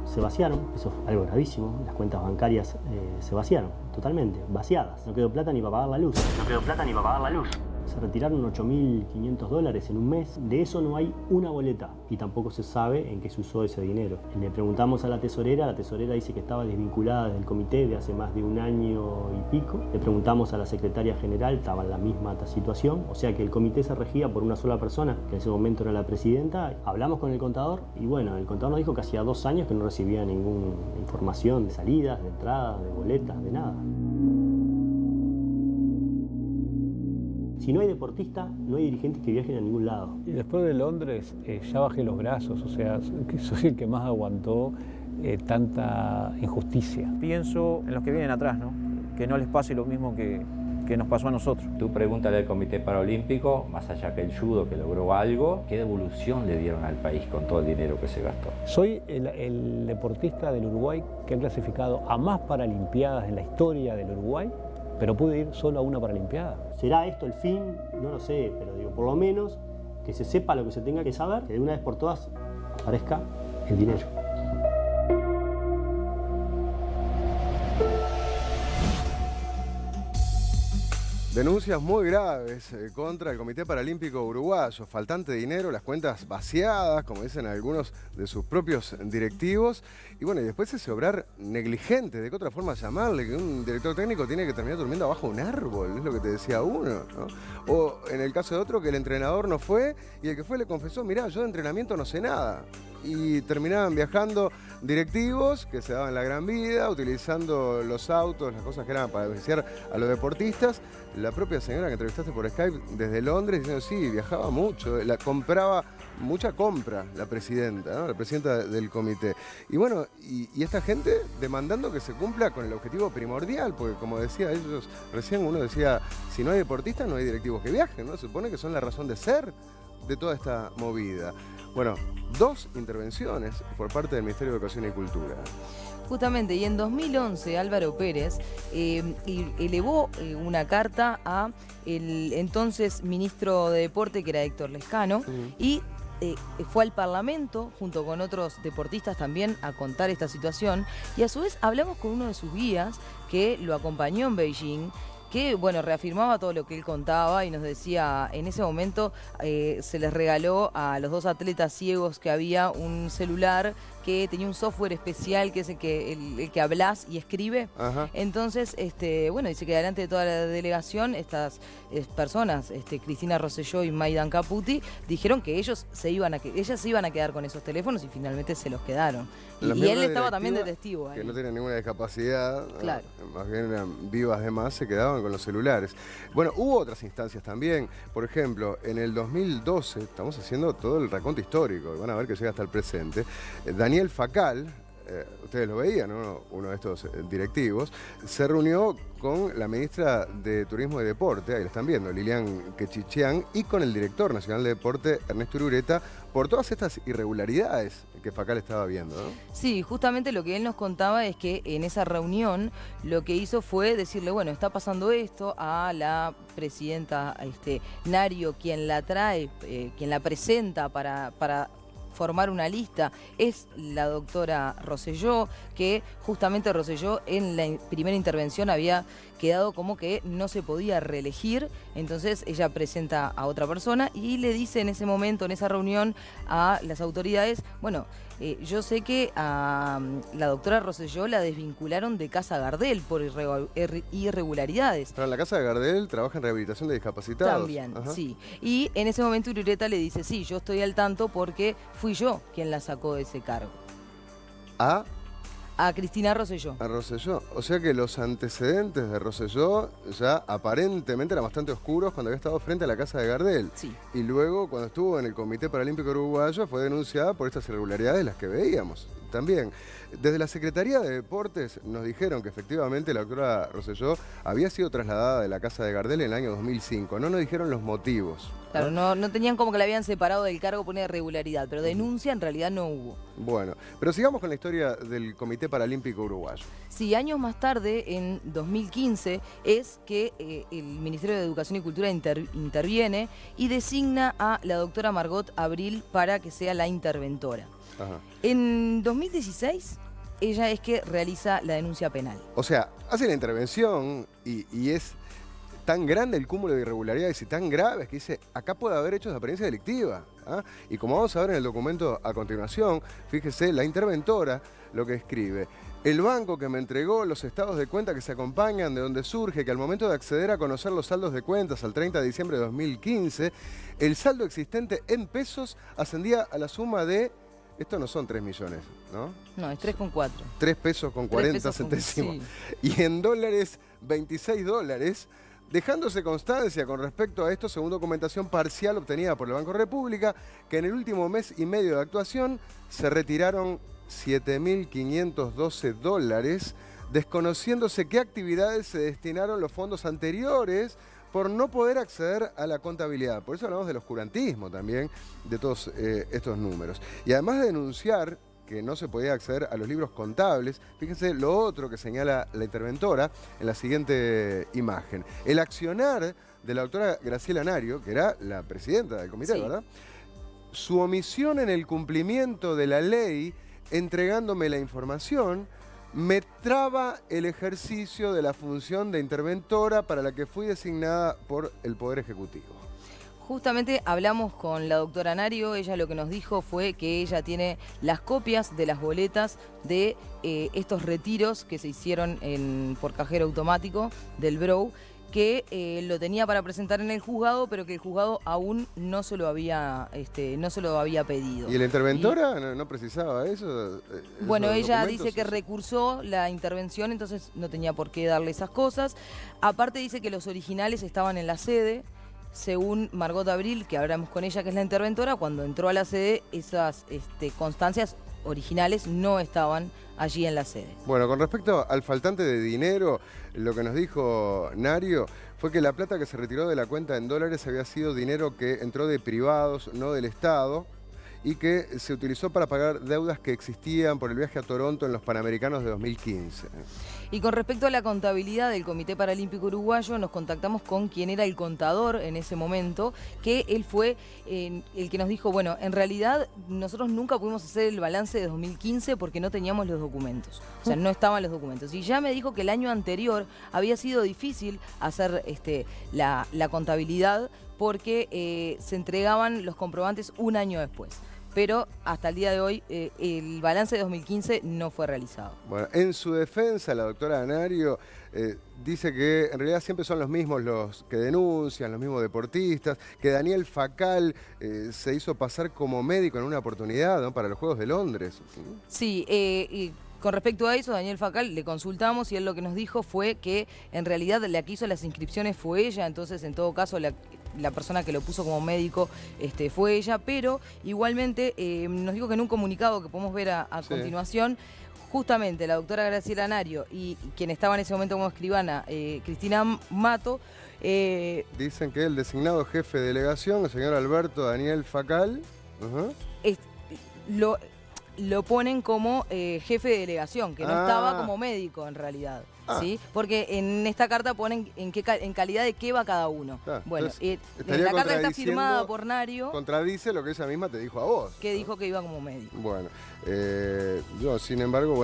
S3: se vaciaron, eso es algo gravísimo. Las cuentas bancarias se vaciaron, totalmente, vaciadas. No quedó plata ni para pagar la luz. se retiraron $8.500 en un mes. De eso no hay una boleta y tampoco se sabe en qué se usó ese dinero. Le preguntamos a la tesorera dice que estaba desvinculada del comité de hace más de un año y pico. Le preguntamos a la secretaria general, estaba en la misma situación, o sea que el comité se regía por una sola persona, que en ese momento era la presidenta. Hablamos con el contador y bueno, el contador nos dijo que hacía 2 años que no recibía ninguna información de salidas, de entradas, de boletas, de nada. Si no hay deportista, no hay dirigentes que viajen a ningún lado.
S4: Y después de Londres ya bajé los brazos, o sea, que soy el que más aguantó tanta injusticia.
S5: Pienso en los que vienen atrás, ¿no? Que no les pase lo mismo que nos pasó a nosotros.
S8: Tú pregúntale al Comité Paralímpico, más allá que el judo que logró algo, ¿qué devolución le dieron al país con todo el dinero que se gastó?
S4: Soy el deportista del Uruguay que ha clasificado a más Paralimpiadas en la historia del Uruguay, pero pude ir solo a una Paralimpiada.
S3: ¿Será esto el fin? No lo sé, pero digo, por lo menos que se sepa lo que se tenga que saber, que de una vez por todas aparezca el dinero.
S1: Denuncias muy graves contra el Comité Paralímpico Uruguayo, faltante de dinero, las cuentas vaciadas, como dicen algunos de sus propios directivos, y bueno, y después ese obrar negligente, de qué otra forma llamarle, que un director técnico tiene que terminar durmiendo abajo de un árbol, es lo que te decía uno, ¿no? O en el caso de otro, que el entrenador no fue, y el que fue le confesó, mirá, yo de entrenamiento no sé nada. Y terminaban viajando directivos que se daban la gran vida, utilizando los autos, las cosas que eran para beneficiar a los deportistas. La propia señora que entrevistaste por Skype desde Londres diciendo, sí, viajaba mucho, compraba mucha compra la presidenta, ¿no? La presidenta del comité. Y bueno, y esta gente demandando que se cumpla con el objetivo primordial, porque como decía ellos, recién uno decía, si no hay deportistas no hay directivos que viajen, ¿no? Se supone que son la razón de ser de toda esta movida. Bueno, 2 intervenciones por parte del Ministerio de Educación y Cultura.
S6: Justamente, y en 2011 Álvaro Pérez elevó una carta a el entonces ministro de Deporte, que era Héctor Lescano, y fue al Parlamento junto con otros deportistas también a contar esta situación, y a su vez hablamos con uno de sus guías que lo acompañó en Beijing, que bueno, reafirmaba todo lo que él contaba y nos decía, en ese momento se les regaló a los 2 atletas ciegos que había un celular que tenía un software especial que es el que hablas y escribe. Ajá. Entonces, bueno, dice que delante de toda la delegación, estas personas, Cristina Rosselló y Maidan Caputi, dijeron que ellas se iban a quedar con esos teléfonos y finalmente se los quedaron. Y él estaba también de testigo ahí.
S1: Que no tenían ninguna discapacidad,
S6: claro.
S1: Más bien eran vivas de más, se quedaban con los celulares. Bueno, hubo otras instancias también. Por ejemplo, en el 2012, estamos haciendo todo el raconto histórico, van a ver que llega hasta el presente, Daniel Facal, ustedes lo veían, ¿no? Uno de estos directivos, se reunió con la ministra de Turismo y Deporte, ahí lo están viendo, Lilian Quechichian, y con el director nacional de Deporte, Ernesto Urureta, por todas estas irregularidades que Facal estaba viendo, ¿no?
S6: Sí, justamente lo que él nos contaba es que en esa reunión lo que hizo fue decirle, bueno, está pasando esto a la presidenta Nario, quien la trae, quien la presenta para formar una lista, es la doctora Rosselló, que justamente Rosselló en la primera intervención había quedado como que no se podía reelegir, entonces ella presenta a otra persona y le dice en ese momento, en esa reunión, a las autoridades, bueno, yo sé que a la doctora Rosselló la desvincularon de Casa Gardel por irregularidades.
S1: Pero en la Casa de Gardel trabaja en rehabilitación de discapacitados.
S6: También, sí. Y en ese momento Urureta le dice, sí, yo estoy al tanto porque fui yo quien la sacó de ese cargo. A Cristina Rosselló.
S1: A Rosselló. O sea que los antecedentes de Rosselló ya aparentemente eran bastante oscuros cuando había estado frente a la Casa de Gardel.
S6: Sí.
S1: Y luego, cuando estuvo en el Comité Paralímpico Uruguayo, fue denunciada por estas irregularidades, las que veíamos también. Desde la Secretaría de Deportes nos dijeron que efectivamente la doctora Rosselló había sido trasladada de la Casa de Gardel en el año 2005. No nos dijeron los motivos.
S6: Claro, no tenían como que la habían separado del cargo por una irregularidad, pero denuncia en realidad no hubo.
S1: Bueno, pero sigamos con la historia del Comité Paralímpico Uruguayo.
S6: Sí, años más tarde, en 2015, es que el Ministerio de Educación y Cultura interviene y designa a la doctora Margot Abril para que sea la interventora. Ajá. En 2016, ella es que realiza la denuncia penal.
S1: O sea, hace la intervención y es tan grande el cúmulo de irregularidades y tan graves que dice, acá puede haber hechos de apariencia delictiva. ¿Ah? Y como vamos a ver en el documento a continuación, fíjese, la interventora lo que escribe. El banco que me entregó los estados de cuenta que se acompañan, de donde surge que al momento de acceder a conocer los saldos de cuentas al 30 de diciembre de 2015, el saldo existente en pesos ascendía a la suma de, esto no son 3 millones, ¿no?
S12: No, es 3,4.
S1: 3 pesos con 40 centésimos. Sí. Y en dólares, 26 dólares, dejándose constancia con respecto a esto según documentación parcial obtenida por el Banco República, que en el último mes y medio de actuación se retiraron 7.512 dólares, desconociéndose qué actividades se destinaron los fondos anteriores por no poder acceder a la contabilidad. Por eso hablamos del oscurantismo también de todos estos números. Y además de denunciar que no se podía acceder a los libros contables, fíjense lo otro que señala la interventora en la siguiente imagen. El accionar de la doctora Graciela Nario, que era la presidenta del comité, sí, ¿verdad? Su omisión en el cumplimiento de la ley, entregándome la información, me traba el ejercicio de la función de interventora para la que fui designada por el Poder Ejecutivo.
S12: Justamente hablamos con la doctora Nario, ella lo que nos dijo fue que ella tiene las copias de las boletas de estos retiros que se hicieron por cajero automático del BROW, que lo tenía para presentar en el juzgado, pero que el juzgado aún no se lo había pedido.
S1: ¿Y la interventora no precisaba eso?
S12: Bueno, ella dice que recursó la intervención, entonces no tenía por qué darle esas cosas. Aparte dice que los originales estaban en la sede. Según Margot Abril, que hablamos con ella, que es la interventora, cuando entró a la sede, esas constancias originales no estaban allí en la sede.
S1: Bueno, con respecto al faltante de dinero, lo que nos dijo Nario fue que la plata que se retiró de la cuenta en dólares había sido dinero que entró de privados, no del Estado, y que se utilizó para pagar deudas que existían por el viaje a Toronto en los Panamericanos de 2015.
S12: Y con respecto a la contabilidad del Comité Paralímpico Uruguayo, nos contactamos con quien era el contador en ese momento, que él fue el que nos dijo, bueno, en realidad nosotros nunca pudimos hacer el balance de 2015 porque no teníamos los documentos, o sea, no estaban los documentos. Y ya me dijo que el año anterior había sido difícil hacer la contabilidad porque se entregaban los comprobantes un año después. Pero hasta el día de hoy el balance de 2015 no fue realizado.
S1: Bueno, en su defensa, la doctora Nario dice que en realidad siempre son los mismos los que denuncian, los mismos deportistas, que Daniel Facal se hizo pasar como médico en una oportunidad, ¿no?, para los Juegos de Londres.
S12: Sí, y con respecto a eso, Daniel Facal le consultamos y él lo que nos dijo fue que en realidad la que hizo las inscripciones fue ella, entonces en todo caso la persona que lo puso como médico fue ella, pero igualmente nos dijo que en un comunicado que podemos ver a continuación, justamente la doctora Graciela Nario y quien estaba en ese momento como escribana, Cristina Mato,
S1: dicen que el designado jefe de delegación, el señor Alberto Daniel Facal,
S12: lo ponen como jefe de delegación, que no estaba como médico en realidad. ¿Sí? Porque en esta carta ponen en calidad de qué va cada uno. Bueno, la carta está firmada por Nario.
S1: Contradice lo que ella misma te dijo a vos.
S12: Que dijo que iba como médico.
S1: Bueno, yo sin embargo,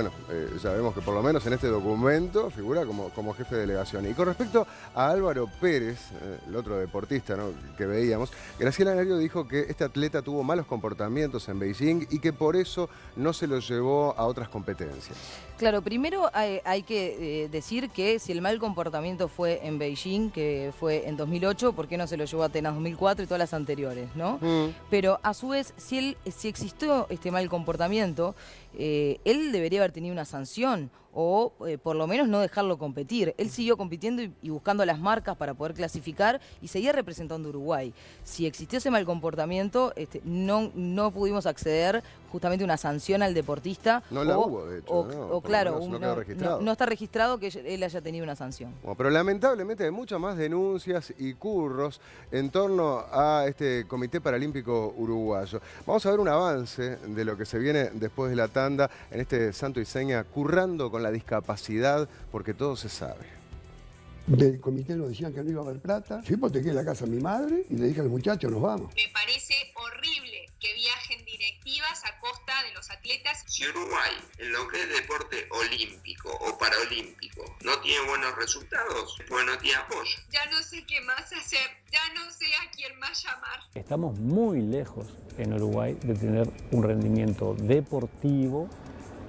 S1: ya vemos que por lo menos en este documento figura como jefe de delegación. Y con respecto a Álvaro Pérez, el otro deportista, ¿no?, que veíamos, Graciela Nario dijo que este atleta tuvo malos comportamientos en Beijing y que por eso no se lo llevó a otras competencias.
S12: Claro, primero hay que decir que si el mal comportamiento fue en Beijing, que fue en 2008, ¿por qué no se lo llevó a Atenas 2004 y todas las anteriores, ¿no? Pero a su vez, si existió este mal comportamiento, él debería haber tenido una sanción o por lo menos no dejarlo competir. Él siguió compitiendo y buscando las marcas para poder clasificar y seguía representando a Uruguay. Si existió ese mal comportamiento, no pudimos acceder justamente a una sanción al deportista.
S1: No la hubo, de hecho.
S12: No está registrado que él haya tenido una sanción.
S1: Bueno, pero lamentablemente hay muchas más denuncias y curros en torno a este Comité Paralímpico Uruguayo. Vamos a ver un avance de lo que se viene después de la tanda en este Santo y Seña, currando con la discapacidad, porque todo se sabe.
S9: Del comité nos decían que no iba a haber plata. Yo hipotequé la casa a mi madre y le dije al muchacho, nos vamos.
S11: Me parece horrible que viajen directivas a costa de los atletas.
S13: Si Uruguay, en lo que es deporte olímpico o paraolímpico, no tiene buenos resultados, pues no tiene apoyo.
S11: Ya no sé qué más hacer, ya no sé a quién más llamar.
S4: Estamos muy lejos en Uruguay de tener un rendimiento deportivo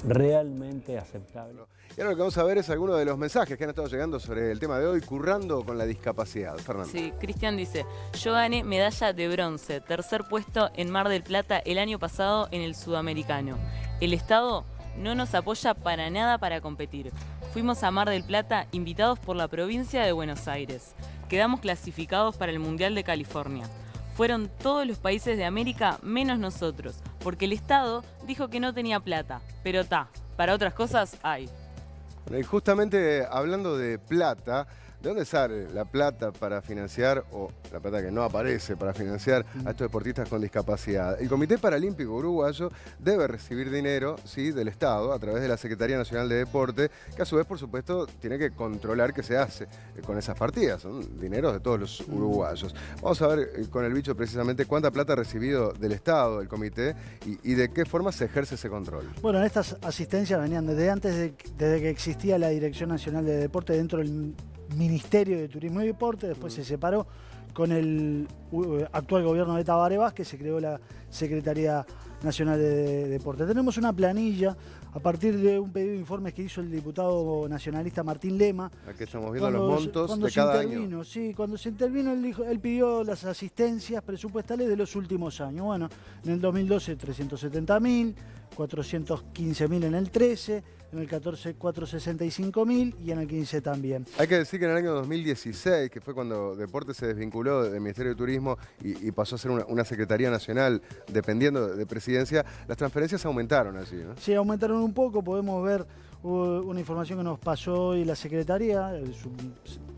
S4: realmente aceptable.
S1: Y ahora lo que vamos a ver es algunos de los mensajes que han estado llegando sobre el tema de hoy, currando con la discapacidad. Fernando.
S2: Sí, Cristian dice, yo gané medalla de bronce, tercer puesto en Mar del Plata el año pasado en el Sudamericano. El Estado no nos apoya para nada para competir. Fuimos a Mar del Plata invitados por la provincia de Buenos Aires. Quedamos clasificados para el Mundial de California. Fueron todos los países de América menos nosotros, porque el Estado dijo que no tenía plata, pero para otras cosas hay.
S1: Bueno, y justamente hablando de plata, ¿de dónde sale la plata para financiar, o la plata que no aparece para financiar a estos deportistas con discapacidad? El Comité Paralímpico Uruguayo debe recibir dinero, sí, del Estado a través de la Secretaría Nacional de Deporte, que a su vez, por supuesto, tiene que controlar qué se hace con esas partidas. Son dineros de todos los uruguayos. Vamos a ver con el bicho precisamente cuánta plata ha recibido del Estado, el Comité, y de qué forma se ejerce ese control.
S14: Bueno, estas asistencias venían desde antes, desde que existía la Dirección Nacional de Deporte dentro del Ministerio de Turismo y Deporte, después se separó con el actual gobierno de Tabaré Vázquez, se creó la Secretaría Nacional de Deporte. Tenemos una planilla a partir de un pedido de informes que hizo el diputado nacionalista Martín Lema.
S1: Aquí estamos viendo los montos de cada año.
S14: Sí, cuando se intervino él pidió las asistencias presupuestales de los últimos años. Bueno, en el 2012 370.000, 415.000 en el 13, en el 14 465.000 y en el 15 también.
S1: Hay que decir que en el año 2016, que fue cuando Deporte se desvinculó del Ministerio de Turismo y pasó a ser una Secretaría Nacional dependiendo de Presidencia, las transferencias aumentaron allí, ¿no?
S14: Sí, aumentaron un poco, podemos ver una información que nos pasó hoy la Secretaría, su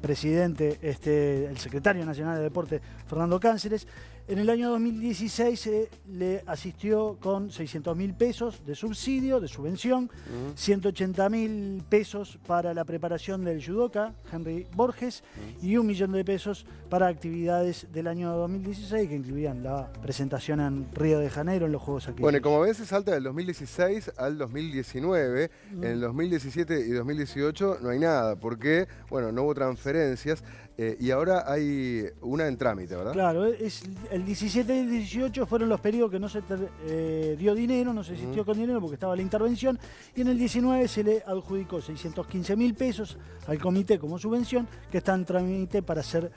S14: presidente, el Secretario Nacional de Deporte, Fernando Cánceres. En el año 2016 le asistió con 600.000 pesos de subsidio, de subvención, 180.000 pesos para la preparación del judoka, Henry Borges, y 1 millón de pesos para actividades del año 2016, que incluían la presentación en Río de Janeiro en los Juegos Aquícolas.
S1: Bueno, y como ves, se salta del 2016 al 2019. En el 2017 y 2018 no hay nada, porque, bueno, no hubo transferencias. Y ahora hay una en trámite, ¿verdad?
S14: Claro, el 17 y el 18 fueron los periodos que no se dio dinero, no se asistió con dinero porque estaba la intervención, y en el 19 se le adjudicó 615.000 pesos al comité como subvención, que está en trámite para ser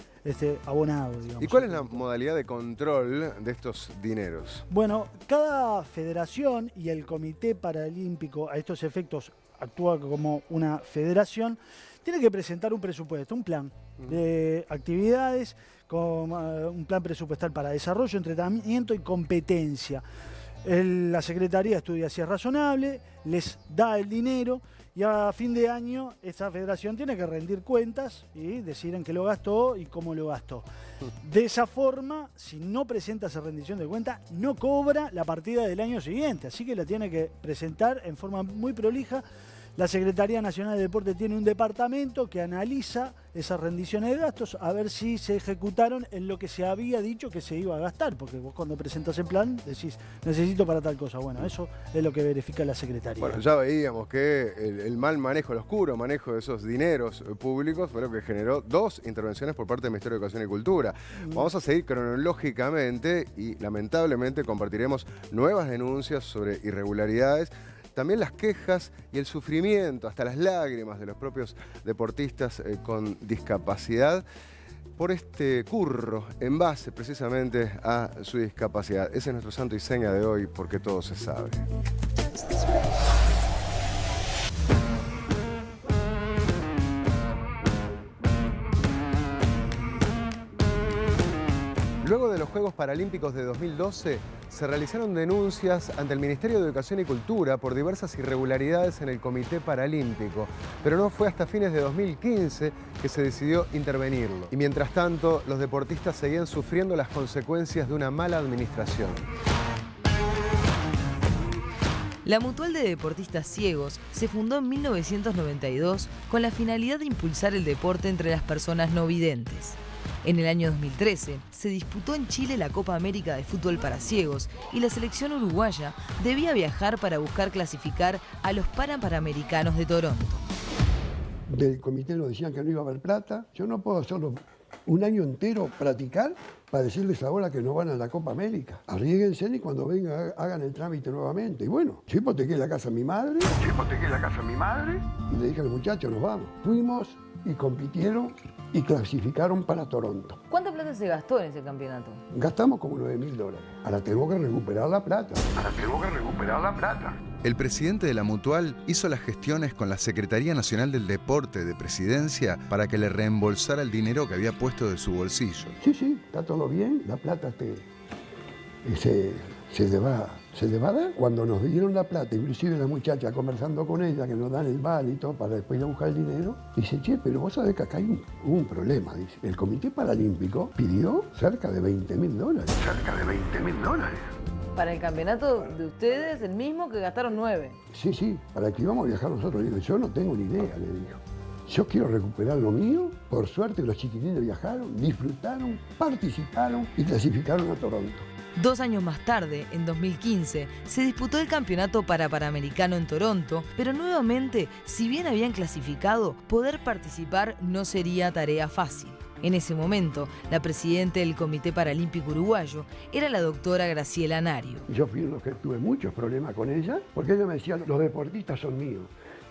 S14: abonado, digamos.
S1: ¿Y cuál es la modalidad de control de estos dineros?
S14: Bueno, cada federación y el Comité Paralímpico a estos efectos actúa como una federación, tiene que presentar un presupuesto, un plan de actividades, con un plan presupuestal para desarrollo, entrenamiento y competencia. La Secretaría estudia si es razonable, les da el dinero y a fin de año esa federación tiene que rendir cuentas y decir en qué lo gastó y cómo lo gastó. De esa forma, si no presenta esa rendición de cuentas, no cobra la partida del año siguiente, así que la tiene que presentar en forma muy prolija. La Secretaría Nacional de Deporte tiene un departamento que analiza esas rendiciones de gastos a ver si se ejecutaron en lo que se había dicho que se iba a gastar, porque vos cuando presentas el plan decís, necesito para tal cosa. Bueno, eso es lo que verifica la Secretaría.
S1: Bueno, ya veíamos que el mal manejo, el oscuro manejo de esos dineros públicos fue lo que generó 2 intervenciones por parte del Ministerio de Educación y Cultura. Vamos a seguir cronológicamente y lamentablemente compartiremos nuevas denuncias sobre irregularidades. También las quejas y el sufrimiento, hasta las lágrimas de los propios deportistas con discapacidad por este curro en base precisamente a su discapacidad. Ese es nuestro santo y seña de hoy, porque todo se sabe. Luego de los Juegos Paralímpicos de 2012, se realizaron denuncias ante el Ministerio de Educación y Cultura por diversas irregularidades en el Comité Paralímpico, pero no fue hasta fines de 2015 que se decidió intervenirlo. Y mientras tanto, los deportistas seguían sufriendo las consecuencias de una mala administración.
S6: La Mutual de Deportistas Ciegos se fundó en 1992 con la finalidad de impulsar el deporte entre las personas no videntes. En el año 2013 se disputó en Chile la Copa América de Fútbol para Ciegos y la selección uruguaya debía viajar para buscar clasificar a los Panamericanos de Toronto.
S9: Del comité nos decían que no iba a haber plata. Yo no puedo hacerlo un año entero practicar para decirles ahora que no van a la Copa América. Arriésguense y cuando vengan hagan el trámite nuevamente. Y bueno, yo hipotequé la casa a mi madre. Y le dije a los muchachos, nos vamos. Fuimos y compitieron y clasificaron para Toronto.
S12: ¿Cuánta plata se gastó en ese campeonato?
S9: Gastamos como $9.000. Ahora tengo que recuperar la plata.
S7: El presidente de la Mutual hizo las gestiones con la Secretaría Nacional del Deporte de Presidencia para que le reembolsara el dinero que había puesto de su bolsillo.
S9: Sí, está todo bien, la plata se le va a dar. Cuando nos dieron la plata, inclusive la muchacha conversando con ella, que nos dan el vale y todo para después ir a buscar el dinero, dice, che, pero vos sabés que acá hay un problema, dice. El Comité Paralímpico pidió cerca de $20.000.
S12: Para el campeonato de ustedes, el mismo que gastaron 9.
S9: Sí, para que íbamos a viajar nosotros. Le digo, yo no tengo ni idea, le dijo. Yo quiero recuperar lo mío. Por suerte los chiquitines viajaron, disfrutaron, participaron y clasificaron a Toronto.
S6: 2 años más tarde, en 2015, se disputó el campeonato Panamericano en Toronto, pero nuevamente, si bien habían clasificado, poder participar no sería tarea fácil. En ese momento, la presidenta del Comité Paralímpico Uruguayo era la doctora Graciela Nario.
S9: Yo fui uno que tuve muchos problemas con ella, porque ella me decía, los deportistas son míos.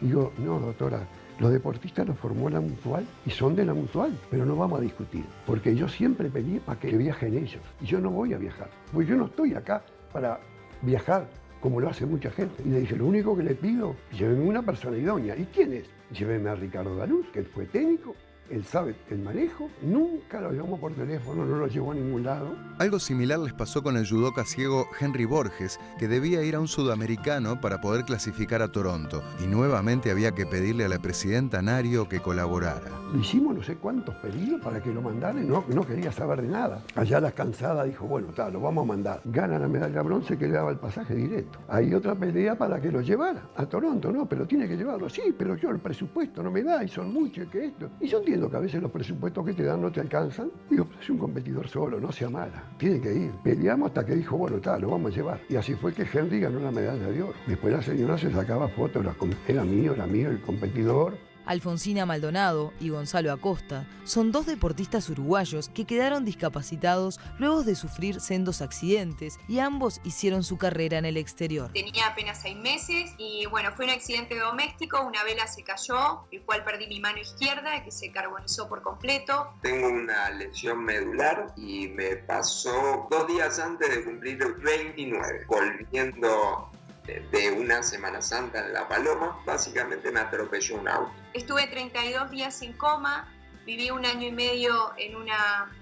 S9: Y yo, no, doctora, los deportistas los formó la Mutual y son de la Mutual, pero no vamos a discutir, porque yo siempre pedí para que viajen ellos, y yo no voy a viajar, porque yo no estoy acá para viajar como lo hace mucha gente. Y le dije, lo único que le pido, lléveme una persona idónea. ¿Y quién es? Lléveme a Ricardo Daluz, que fue técnico, él sabe el manejo, nunca lo llamó por teléfono, no lo llevó a ningún lado.
S7: Algo similar les pasó con el judoka ciego Henry Borges, que debía ir a un sudamericano para poder clasificar a Toronto, y nuevamente había que pedirle a la presidenta Nario que colaborara.
S9: Hicimos no sé cuántos pedidos para que lo mandaran, no quería saber de nada. Allá la cansada dijo, bueno, está, lo vamos a mandar. Gana la medalla de bronce que le daba el pasaje directo. Hay otra pelea para que lo llevara a Toronto, no, pero tiene que llevarlo. Sí, pero yo el presupuesto no me da y son muchos que esto. Y yo entiendo que a veces los presupuestos que te dan no te alcanzan. Digo, es un competidor solo, no sea mala. Tiene que ir. Peleamos hasta que dijo, bueno, está, lo vamos a llevar. Y así fue que Henry ganó la medalla de oro. Después la señora se sacaba fotos, era mío el competidor.
S6: Alfonsina Maldonado y Gonzalo Acosta son 2 deportistas uruguayos que quedaron discapacitados luego de sufrir sendos accidentes y ambos hicieron su carrera en el exterior.
S15: Tenía apenas 6 meses y bueno, fue un accidente doméstico, una vela se cayó, el cual perdí mi mano izquierda que se carbonizó por completo.
S13: Tengo una lesión medular y me pasó 2 días antes de cumplir 29, volviendo de una Semana Santa en La Paloma, básicamente me atropelló un auto.
S15: Estuve 32 días en coma, viví 1 año y medio en una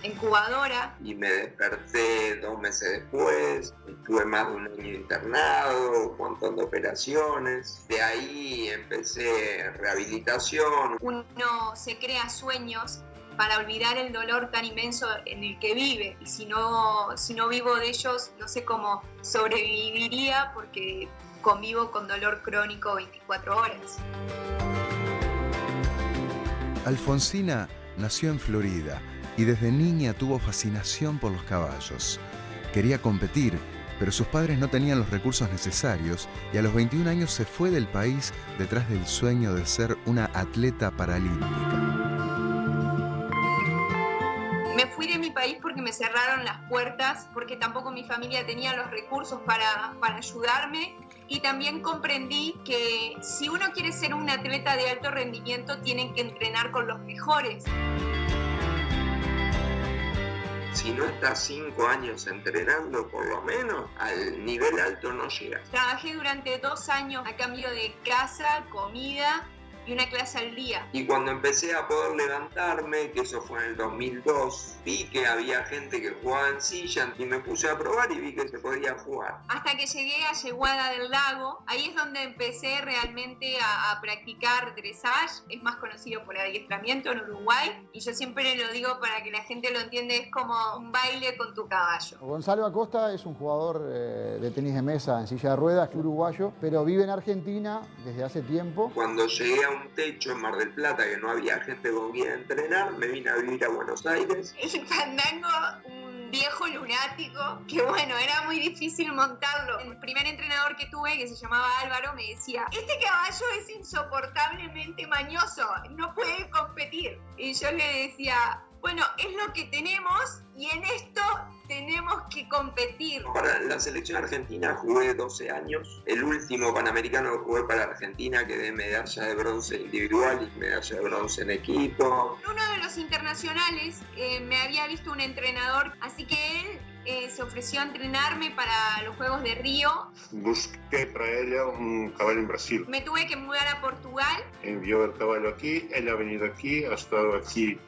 S15: incubadora.
S13: Y me desperté 2 meses después, estuve más de 1 año internado, un montón de operaciones. De ahí empecé rehabilitación.
S15: Uno se crea sueños para olvidar el dolor tan inmenso en el que vive. Y si no vivo de ellos, no sé cómo sobreviviría porque convivo con dolor crónico 24 horas.
S7: Alfonsina nació en Florida y desde niña tuvo fascinación por los caballos. Quería competir, pero sus padres no tenían los recursos necesarios y a los 21 años se fue del país detrás del sueño de ser una atleta paralímpica.
S15: Me fui de mi país porque me cerraron las puertas, porque tampoco mi familia tenía los recursos para ayudarme, y también comprendí que si uno quiere ser un atleta de alto rendimiento tienen que entrenar con los mejores.
S13: Si no estás 5 años entrenando, por lo menos, al nivel alto no llegas.
S15: Trabajé durante 2 años a cambio de casa, comida y una clase al día.
S13: Y cuando empecé a poder levantarme, que eso fue en el 2002, vi que había gente que jugaba en silla y me puse a probar y vi que se podía jugar.
S15: Hasta que llegué a Yeguada del Lago, ahí es donde empecé realmente a practicar dressage, es más conocido por adiestramiento en Uruguay, y yo siempre lo digo para que la gente lo entienda, es como un baile con tu caballo.
S16: Gonzalo Acosta es un jugador de tenis de mesa en silla de ruedas, uruguayo, pero vive en Argentina desde hace tiempo.
S13: Cuando llegué a un un techo en Mar del Plata, que no había gente con quien entrenar, me vine a vivir a Buenos Aires.
S15: El fandango, un viejo lunático, que bueno, era muy difícil montarlo. El primer entrenador que tuve, que se llamaba Álvaro, me decía: este caballo es insoportablemente mañoso, no puede competir. Y yo le decía: bueno, es lo que tenemos y en esto tenemos que competir.
S13: Para la selección argentina jugué 12 años. El último Panamericano que jugué para Argentina quedé medalla de bronce individual y medalla de bronce en equipo.
S15: Uno de los internacionales me había visto un entrenador, así que él se ofreció a entrenarme para los Juegos de Río.
S17: Busqué para ella un caballo en Brasil.
S15: Me tuve que mudar a Portugal.
S17: Envió el caballo aquí, ella ha venido aquí, ha estado aquí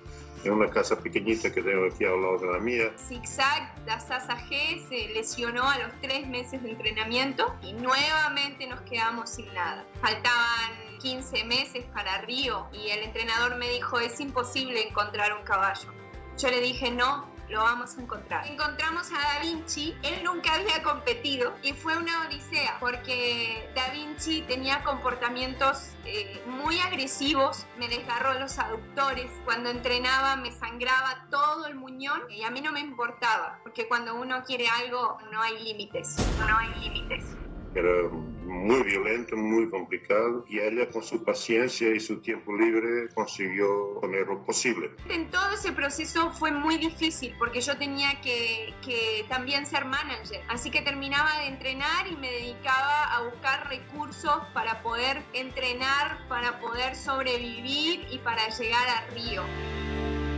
S17: en una casa pequeñita que tengo aquí al lado de la mía.
S15: Zigzag, la Sasa G, se lesionó a los 3 meses de entrenamiento y nuevamente nos quedamos sin nada. Faltaban 15 meses para Río y el entrenador me dijo: es imposible encontrar un caballo. Yo le dije: no, lo vamos a encontrar. Encontramos a Da Vinci, él nunca había competido y fue una odisea porque Da Vinci tenía comportamientos muy agresivos, me desgarró los aductores, cuando entrenaba me sangraba todo el muñón y a mí no me importaba, porque cuando uno quiere algo no hay límites, no hay límites.
S17: Era muy violento, muy complicado, y ella con su paciencia y su tiempo libre consiguió poner lo posible.
S15: En todo ese proceso fue muy difícil porque yo tenía que también ser manager, así que terminaba de entrenar y me dedicaba a buscar recursos para poder entrenar, para poder sobrevivir y para llegar a Río.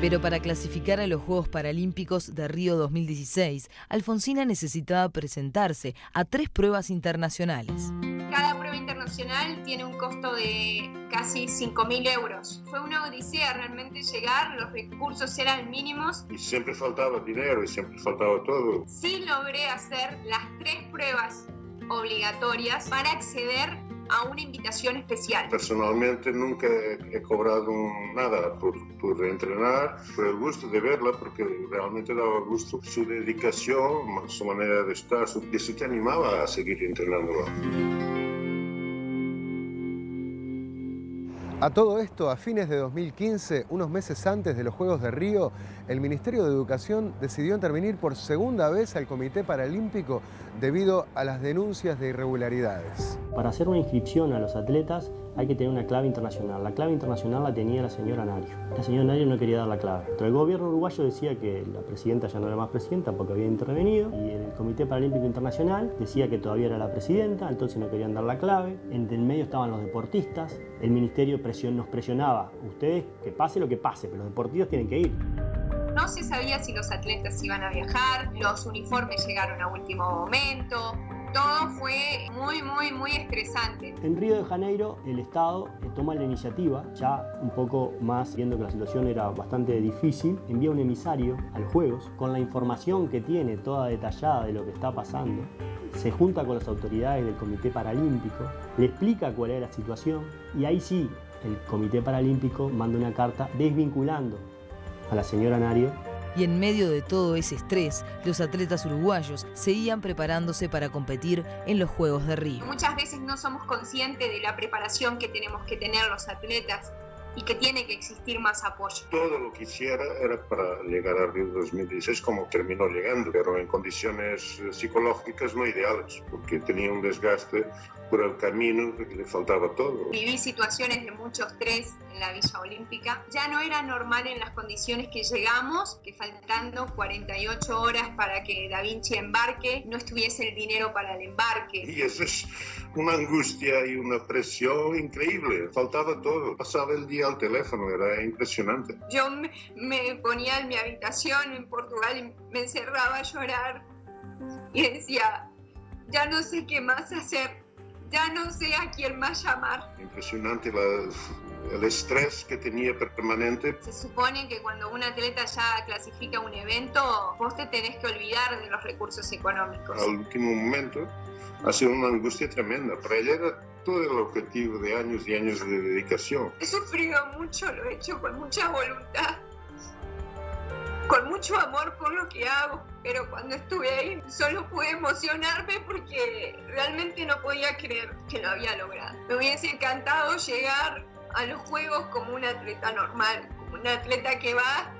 S6: Pero para clasificar a los Juegos Paralímpicos de Río 2016, Alfonsina necesitaba presentarse a 3 pruebas internacionales.
S15: Cada prueba internacional tiene un costo de casi 5.000 euros. Fue una odisea realmente llegar, los recursos eran mínimos.
S17: Y siempre faltaba dinero y siempre faltaba todo.
S15: Sí logré hacer las 3 pruebas obligatorias para acceder a una invitación especial.
S17: Personalmente nunca he cobrado nada por entrenar, por el gusto de verla, porque realmente daba gusto su dedicación, su manera de estar, eso te animaba a seguir entrenándola.
S1: A todo esto, a fines de 2015, unos meses antes de los Juegos de Río, el Ministerio de Educación decidió intervenir por segunda vez al Comité Paralímpico debido a las denuncias de irregularidades.
S3: Para hacer una inscripción a los atletas hay que tener una clave internacional. La clave internacional la tenía la señora Nario. La señora Nario no quería dar la clave. Entonces el gobierno uruguayo decía que la presidenta ya no era más presidenta porque había intervenido, y el Comité Paralímpico Internacional decía que todavía era la presidenta, entonces no querían dar la clave. En el medio estaban los deportistas. El ministerio nos presionaba: ustedes, que pase lo que pase, pero los deportistas tienen que ir.
S15: No se sabía si los atletas iban a viajar, los uniformes llegaron a último momento, todo fue muy estresante.
S3: En Río de Janeiro el Estado toma la iniciativa, ya un poco más viendo que la situación era bastante difícil, envía un emisario a los Juegos con la información que tiene toda detallada de lo que está pasando, se junta con las autoridades del Comité Paralímpico, le explica cuál era la situación y ahí sí el Comité Paralímpico manda una carta desvinculando a la señora Nario.
S6: Y en medio de todo ese estrés, los atletas uruguayos seguían preparándose para competir en los Juegos de Río.
S15: Muchas veces no somos conscientes de la preparación que tenemos que tener los atletas y que tiene que existir más apoyo.
S17: Todo lo que hiciera era para llegar a Río 2016 como terminó llegando, pero en condiciones psicológicas no ideales, porque tenía un desgaste por el camino, que le faltaba todo.
S15: Viví situaciones de mucho estrés en la Villa Olímpica. Ya no era normal en las condiciones que llegamos, que faltando 48 horas para que Da Vinci embarque, no estuviese el dinero para el embarque.
S17: Y eso es una angustia y una presión increíble. Faltaba todo. Pasaba el día al teléfono, era impresionante.
S15: Yo me ponía en mi habitación en Portugal y me encerraba a llorar y decía: ya no sé qué más hacer. Ya no sé a quién más llamar.
S17: Impresionante el estrés que tenía permanente.
S15: Se supone que cuando un atleta ya clasifica un evento, vos te tenés que olvidar de los recursos económicos.
S17: Al último momento ha sido una angustia tremenda. Para ella era todo el objetivo de años y años de dedicación.
S15: He sufrido mucho, lo he hecho con mucha voluntad, con mucho amor por lo que hago, pero cuando estuve ahí solo pude emocionarme porque realmente no podía creer que lo había logrado. Me hubiese encantado llegar a los juegos como un atleta normal, como un atleta que va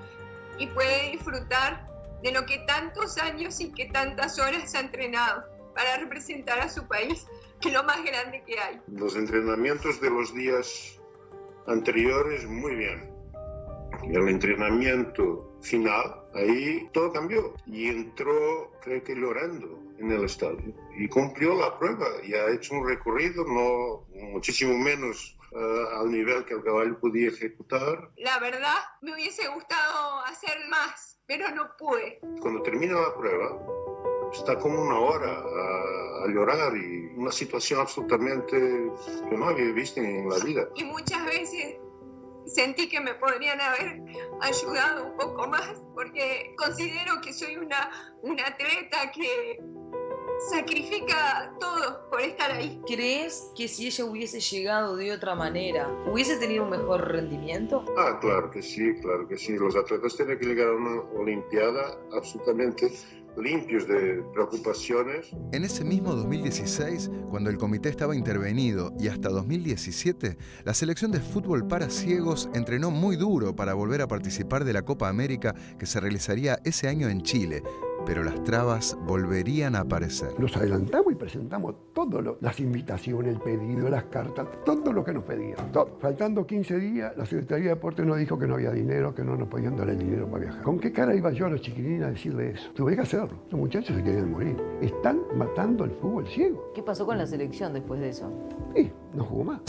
S15: y puede disfrutar de lo que tantos años y que tantas horas ha entrenado para representar a su país, que es lo más grande que hay.
S17: Los entrenamientos de los días anteriores, muy bien. El entrenamiento final, ahí todo cambió y entró, creo que llorando en el estadio y cumplió la prueba y ha hecho un recorrido no muchísimo menos al nivel que el caballo podía ejecutar.
S15: La verdad, me hubiese gustado hacer más, pero no pude.
S17: Cuando termina la prueba, está como una hora a llorar y una situación absolutamente que no había visto en la vida.
S15: Y muchas veces sentí que me podrían haber ayudado un poco más, porque considero que soy una atleta que sacrifica todo por estar ahí.
S6: ¿Crees que si ella hubiese llegado de otra manera, hubiese tenido un mejor rendimiento?
S17: Ah, claro que sí, claro que sí. Los atletas tienen que llegar a una olimpiada absolutamente limpios de preocupaciones.
S7: En ese mismo 2016, cuando el comité estaba intervenido, y hasta 2017, la selección de fútbol para ciegos entrenó muy duro para volver a participar de la Copa América que se realizaría ese año en Chile. Pero las trabas volverían a aparecer.
S9: Nos adelantamos y presentamos todas las invitaciones, el pedido, las cartas, todo lo que nos pedían. Todo. Faltando 15 días, la Secretaría de Deportes nos dijo que no había dinero, que no nos podían dar el dinero para viajar. ¿Con qué cara iba yo a los chiquilines a decirle eso? Tuve que hacerlo. Los muchachos se querían morir. Están matando el fútbol ciego.
S12: ¿Qué pasó con la selección después de eso?
S9: No jugó más.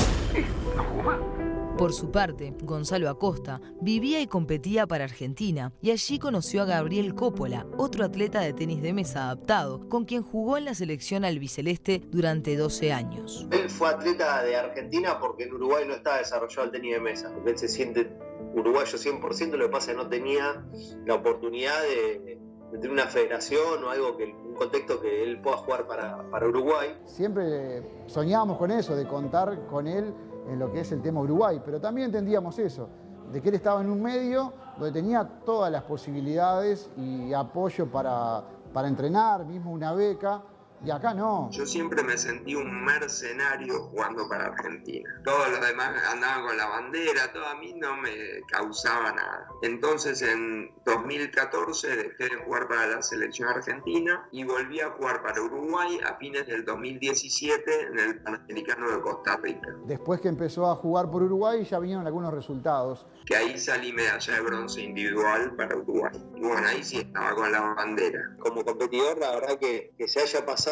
S6: Por su parte, Gonzalo Acosta vivía y competía para Argentina y allí conoció a Gabriel Coppola, otro atleta de tenis de mesa adaptado, con quien jugó en la selección albiceleste durante 12 años.
S18: Él fue atleta de Argentina porque en Uruguay no estaba desarrollado el tenis de mesa. Él se siente uruguayo 100%, lo que pasa es que no tenía la oportunidad de tener una federación o algo, un contexto que él pueda jugar para Uruguay.
S16: Siempre soñábamos con eso, de contar con él en lo que es el tema Uruguay, pero también entendíamos eso, de que él estaba en un medio donde tenía todas las posibilidades y apoyo para entrenar, mismo una beca, y acá no.
S13: Yo siempre me sentí un mercenario jugando para Argentina. Todos los demás andaban con la bandera, todo a mí no me causaba nada. Entonces en 2014 dejé de jugar para la selección argentina y volví a jugar para Uruguay a fines del 2017 en el Panamericano de Costa Rica.
S16: Después que empezó a jugar por Uruguay ya vinieron algunos resultados.
S13: Que ahí salí medalla de bronce individual para Uruguay. Y bueno, ahí sí estaba con la bandera.
S18: Como competidor, la verdad que se haya pasado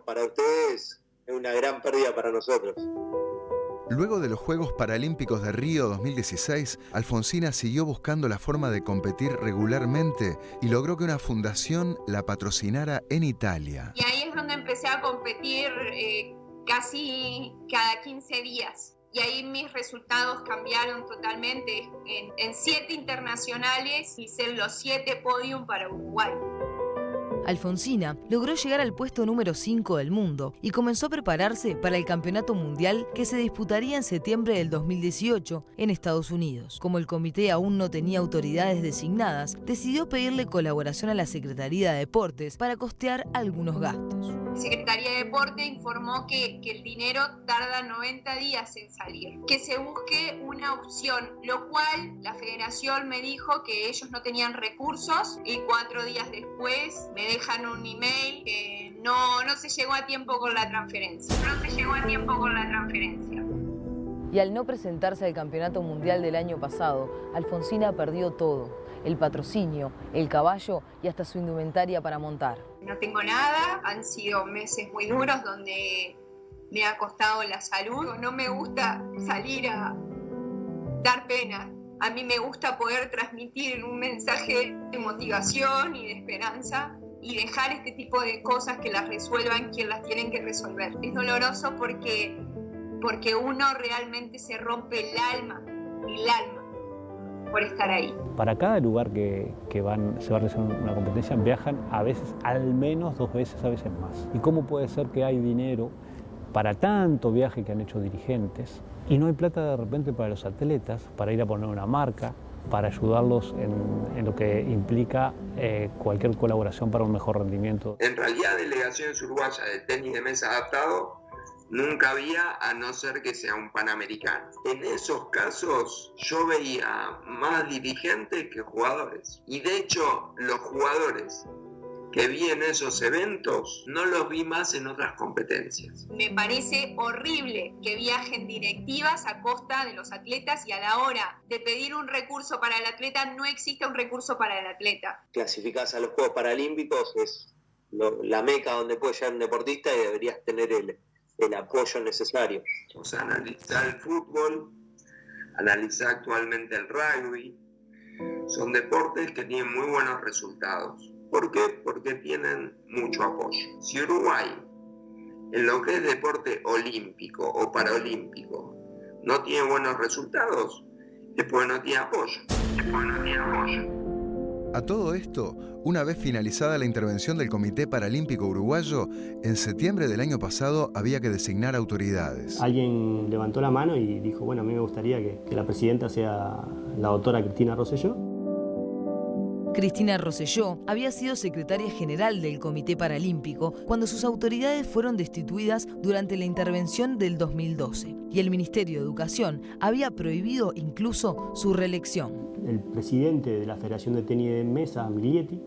S18: para ustedes es una gran pérdida para nosotros.
S7: Luego de los Juegos Paralímpicos de Río 2016, Alfonsina siguió buscando la forma de competir regularmente y logró que una fundación la patrocinara en Italia.
S15: Y ahí es donde empecé a competir casi cada 15 días. Y ahí mis resultados cambiaron totalmente. En 7 internacionales hice los 7 podium para Uruguay.
S6: Alfonsina logró llegar al puesto número 5 del mundo y comenzó a prepararse para el Campeonato Mundial que se disputaría en septiembre del 2018 en Estados Unidos. Como el comité aún no tenía autoridades designadas, decidió pedirle colaboración a la Secretaría de Deportes para costear algunos gastos.
S15: La Secretaría de Deporte informó que el dinero tarda 90 días en salir, que se busque una opción, lo cual la federación me dijo que ellos no tenían recursos y 4 días después me dejan un email que no se llegó a tiempo con la transferencia.
S12: Y al no presentarse al Campeonato Mundial del año pasado, Alfonsina perdió todo. El patrocinio, el caballo y hasta su indumentaria para montar.
S15: No tengo nada, han sido meses muy duros donde me ha costado la salud. No me gusta salir a dar pena. A mí me gusta poder transmitir un mensaje de motivación y de esperanza y dejar este tipo de cosas que las resuelvan quien las tienen que resolver. Es doloroso porque uno realmente se rompe el alma por estar ahí.
S4: Para cada lugar que se va a realizar una competencia viajan a veces al menos 2 veces, a veces más. ¿Y cómo puede ser que hay dinero para tanto viaje que han hecho dirigentes y no hay plata de repente para los atletas, para ir a poner una marca, para ayudarlos en lo que implica cualquier colaboración para un mejor rendimiento?
S13: En realidad, Delegaciones Uruguayas de Tenis de Mesa Adaptado Nunca había, a no ser que sea un Panamericano. En esos casos yo veía más dirigentes que jugadores. Y de hecho, los jugadores que vi en esos eventos no los vi más en otras competencias.
S15: Me parece horrible que viajen directivas a costa de los atletas y a la hora de pedir un recurso para el atleta no existe un recurso para el atleta.
S18: Clasificás a los Juegos Paralímpicos, es la meca donde puede llegar un deportista y deberías tener el apoyo necesario.
S13: O sea, analizar el fútbol, analizar actualmente el rugby, son deportes que tienen muy buenos resultados. ¿Por qué? Porque tienen mucho apoyo. Si Uruguay, en lo que es deporte olímpico o paraolímpico, no tiene buenos resultados, es porque no tiene apoyo.
S7: A todo esto, una vez finalizada la intervención del Comité Paralímpico Uruguayo, en septiembre del año pasado había que designar autoridades.
S3: Alguien levantó la mano y dijo, bueno, a mí me gustaría que la presidenta sea la doctora Cristina Rosselló.
S6: Cristina Rosselló había sido secretaria general del Comité Paralímpico cuando sus autoridades fueron destituidas durante la intervención del 2012 y el Ministerio de Educación había prohibido incluso su reelección.
S3: El presidente de la Federación de Tenis de Mesa, Miglietti,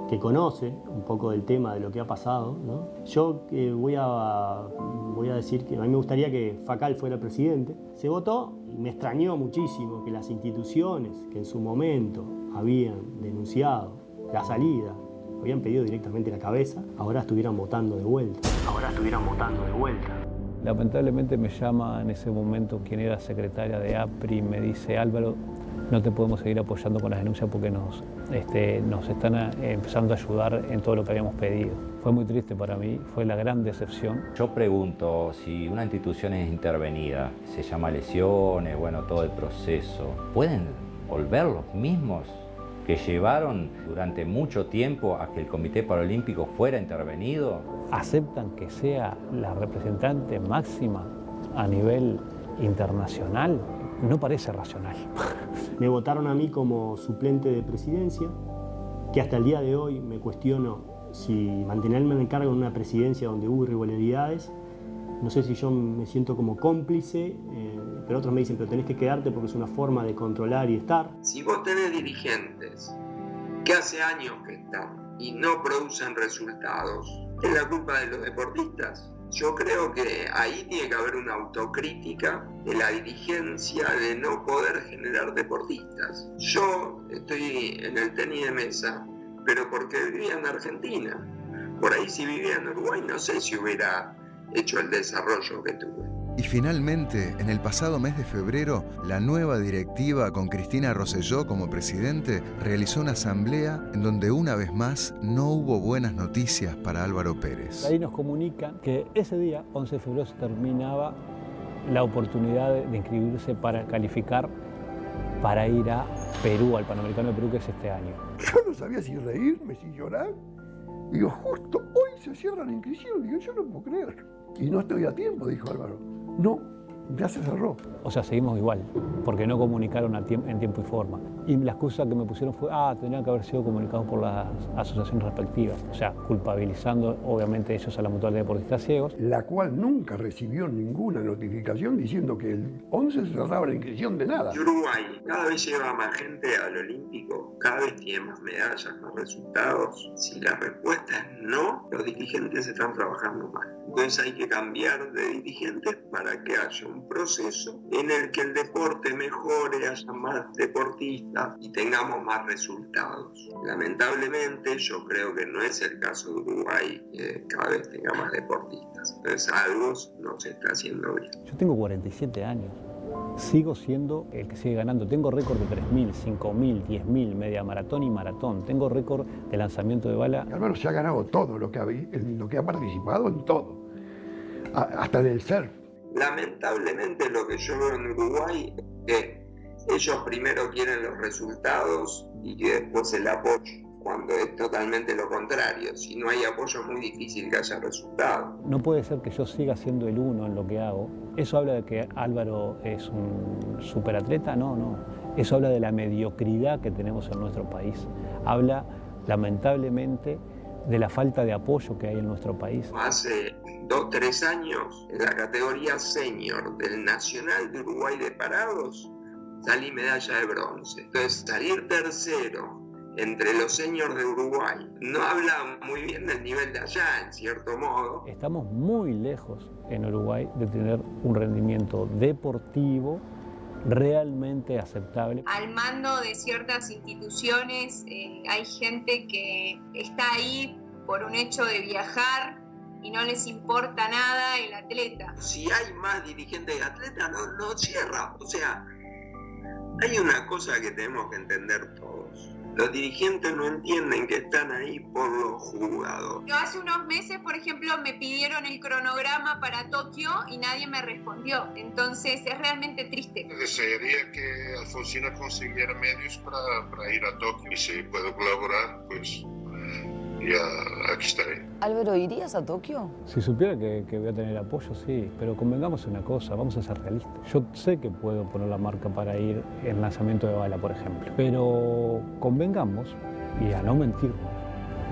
S3: que conoce un poco del tema de lo que ha pasado, ¿no? Yo voy a decir que a mí me gustaría que Fakal fuera presidente. Se votó y me extrañó muchísimo que las instituciones que en su momento habían denunciado la salida, habían pedido directamente la cabeza, ahora estuvieran votando de vuelta.
S4: Lamentablemente me llama en ese momento quien era secretaria de APRI y me dice, Álvaro, no te podemos seguir apoyando con las denuncias porque nos están empezando a ayudar en todo lo que habíamos pedido. Fue muy triste para mí, fue la gran decepción.
S8: Yo pregunto, si una institución es intervenida, se llama lesiones, bueno, todo el proceso, ¿pueden volver los mismos que llevaron durante mucho tiempo a que el Comité Paralímpico fuera intervenido?
S4: ¿Aceptan que sea la representante máxima a nivel internacional? No parece racional.
S3: Me votaron a mí como suplente de presidencia, que hasta el día de hoy me cuestiono si mantenerme en el cargo en una presidencia donde hubo irregularidades. No sé si yo me siento como cómplice, pero otros me dicen, pero tenés que quedarte porque es una forma de controlar y estar.
S13: Si vos tenés dirigentes que hace años que están y no producen resultados, ¿es la culpa de los deportistas? Yo creo que ahí tiene que haber una autocrítica de la dirigencia de no poder generar deportistas. Yo estoy en el tenis de mesa, pero porque vivía en Argentina. Por ahí si vivía en Uruguay no sé si hubiera hecho el desarrollo que tuve.
S7: Y finalmente, en el pasado mes de febrero, la nueva directiva con Cristina Rosselló como presidente realizó una asamblea en donde una vez más no hubo buenas noticias para Álvaro Pérez.
S4: Ahí nos comunican que ese día, 11 de febrero, se terminaba la oportunidad de inscribirse para calificar para ir a Perú, al Panamericano de Perú, que es este año.
S9: Yo no sabía si reírme, si llorar. Digo, justo hoy se cierra la inscripción. Digo, yo no puedo creer. Y no estoy a tiempo, dijo Álvaro. No, ya se cerró.
S4: O sea, seguimos igual, porque no comunicaron en tiempo y forma. Y la excusa que me pusieron fue, tendrían que haber sido comunicados por las asociaciones respectivas. O sea, culpabilizando obviamente ellos a la Mutual de Deportistas Ciegos.
S9: La cual nunca recibió ninguna notificación diciendo que el 11 se cerraba la inscripción de nada.
S13: Y Uruguay cada vez lleva más gente al Olímpico, cada vez tiene más medallas, más resultados. Si la respuesta es no, los dirigentes están trabajando mal. Entonces hay que cambiar de dirigentes para que haya un proceso en el que el deporte mejore, haya más deportistas y tengamos más resultados. Lamentablemente yo creo que no es el caso de Uruguay que cada vez tenga más deportistas. Entonces algo no se está haciendo bien.
S4: Yo tengo 47 años. Sigo siendo el que sigue ganando. Tengo récord de 3.000, 5.000, 10.000, media maratón y maratón. Tengo récord de lanzamiento de bala.
S9: Álvaro se ha ganado todo lo que ha participado en todo. Hasta en el surf.
S13: Lamentablemente lo que yo veo en Uruguay es que ellos primero quieren los resultados y que después el apoyo, cuando es totalmente lo contrario. Si no hay apoyo es muy difícil que haya resultados.
S4: No puede ser que yo siga siendo el uno en lo que hago. ¿Eso habla de que Álvaro es un superatleta? No. Eso habla de la mediocridad que tenemos en nuestro país. Habla, lamentablemente, de la falta de apoyo que hay en nuestro país.
S13: Hace 2-3 años, en la categoría senior del Nacional de Uruguay de parados, salí medalla de bronce. Entonces, salir tercero entre los seniors de Uruguay no habla muy bien del nivel de allá, en cierto modo.
S4: Estamos muy lejos en Uruguay de tener un rendimiento deportivo realmente aceptable.
S15: Al mando de ciertas instituciones hay gente que está ahí por un hecho de viajar y no les importa nada el atleta.
S13: Si hay más dirigentes de atletas, no cierra. O sea, hay una cosa que tenemos que entender todos. Los dirigentes no entienden que están ahí por los jugadores.
S15: Yo hace unos meses, por ejemplo, me pidieron el cronograma para Tokio y nadie me respondió. Entonces es realmente triste.
S17: Desearía que Alfonsina consiguiera medios para ir a Tokio. Y si puedo colaborar, pues ya aquí estaré.
S12: Álvaro, ¿irías a Tokio?
S4: Si supiera que voy a tener apoyo, sí, pero convengamos una cosa, vamos a ser realistas. Yo sé que puedo poner la marca para ir en lanzamiento de bala, por ejemplo, pero convengamos, y a no mentirnos,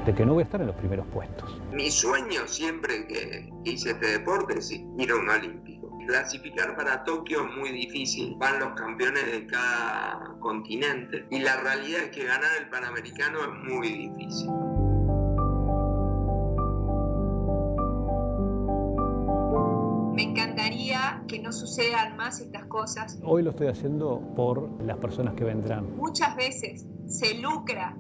S4: de que no voy a estar en los primeros puestos.
S13: Mi sueño siempre que hice este deporte es ir a un olímpico. Clasificar para Tokio es muy difícil, van los campeones de cada continente y la realidad es que ganar el Panamericano es muy difícil.
S15: Me encantaría que no sucedan más estas cosas.
S4: Hoy lo estoy haciendo por las personas que vendrán.
S15: Muchas veces se lucra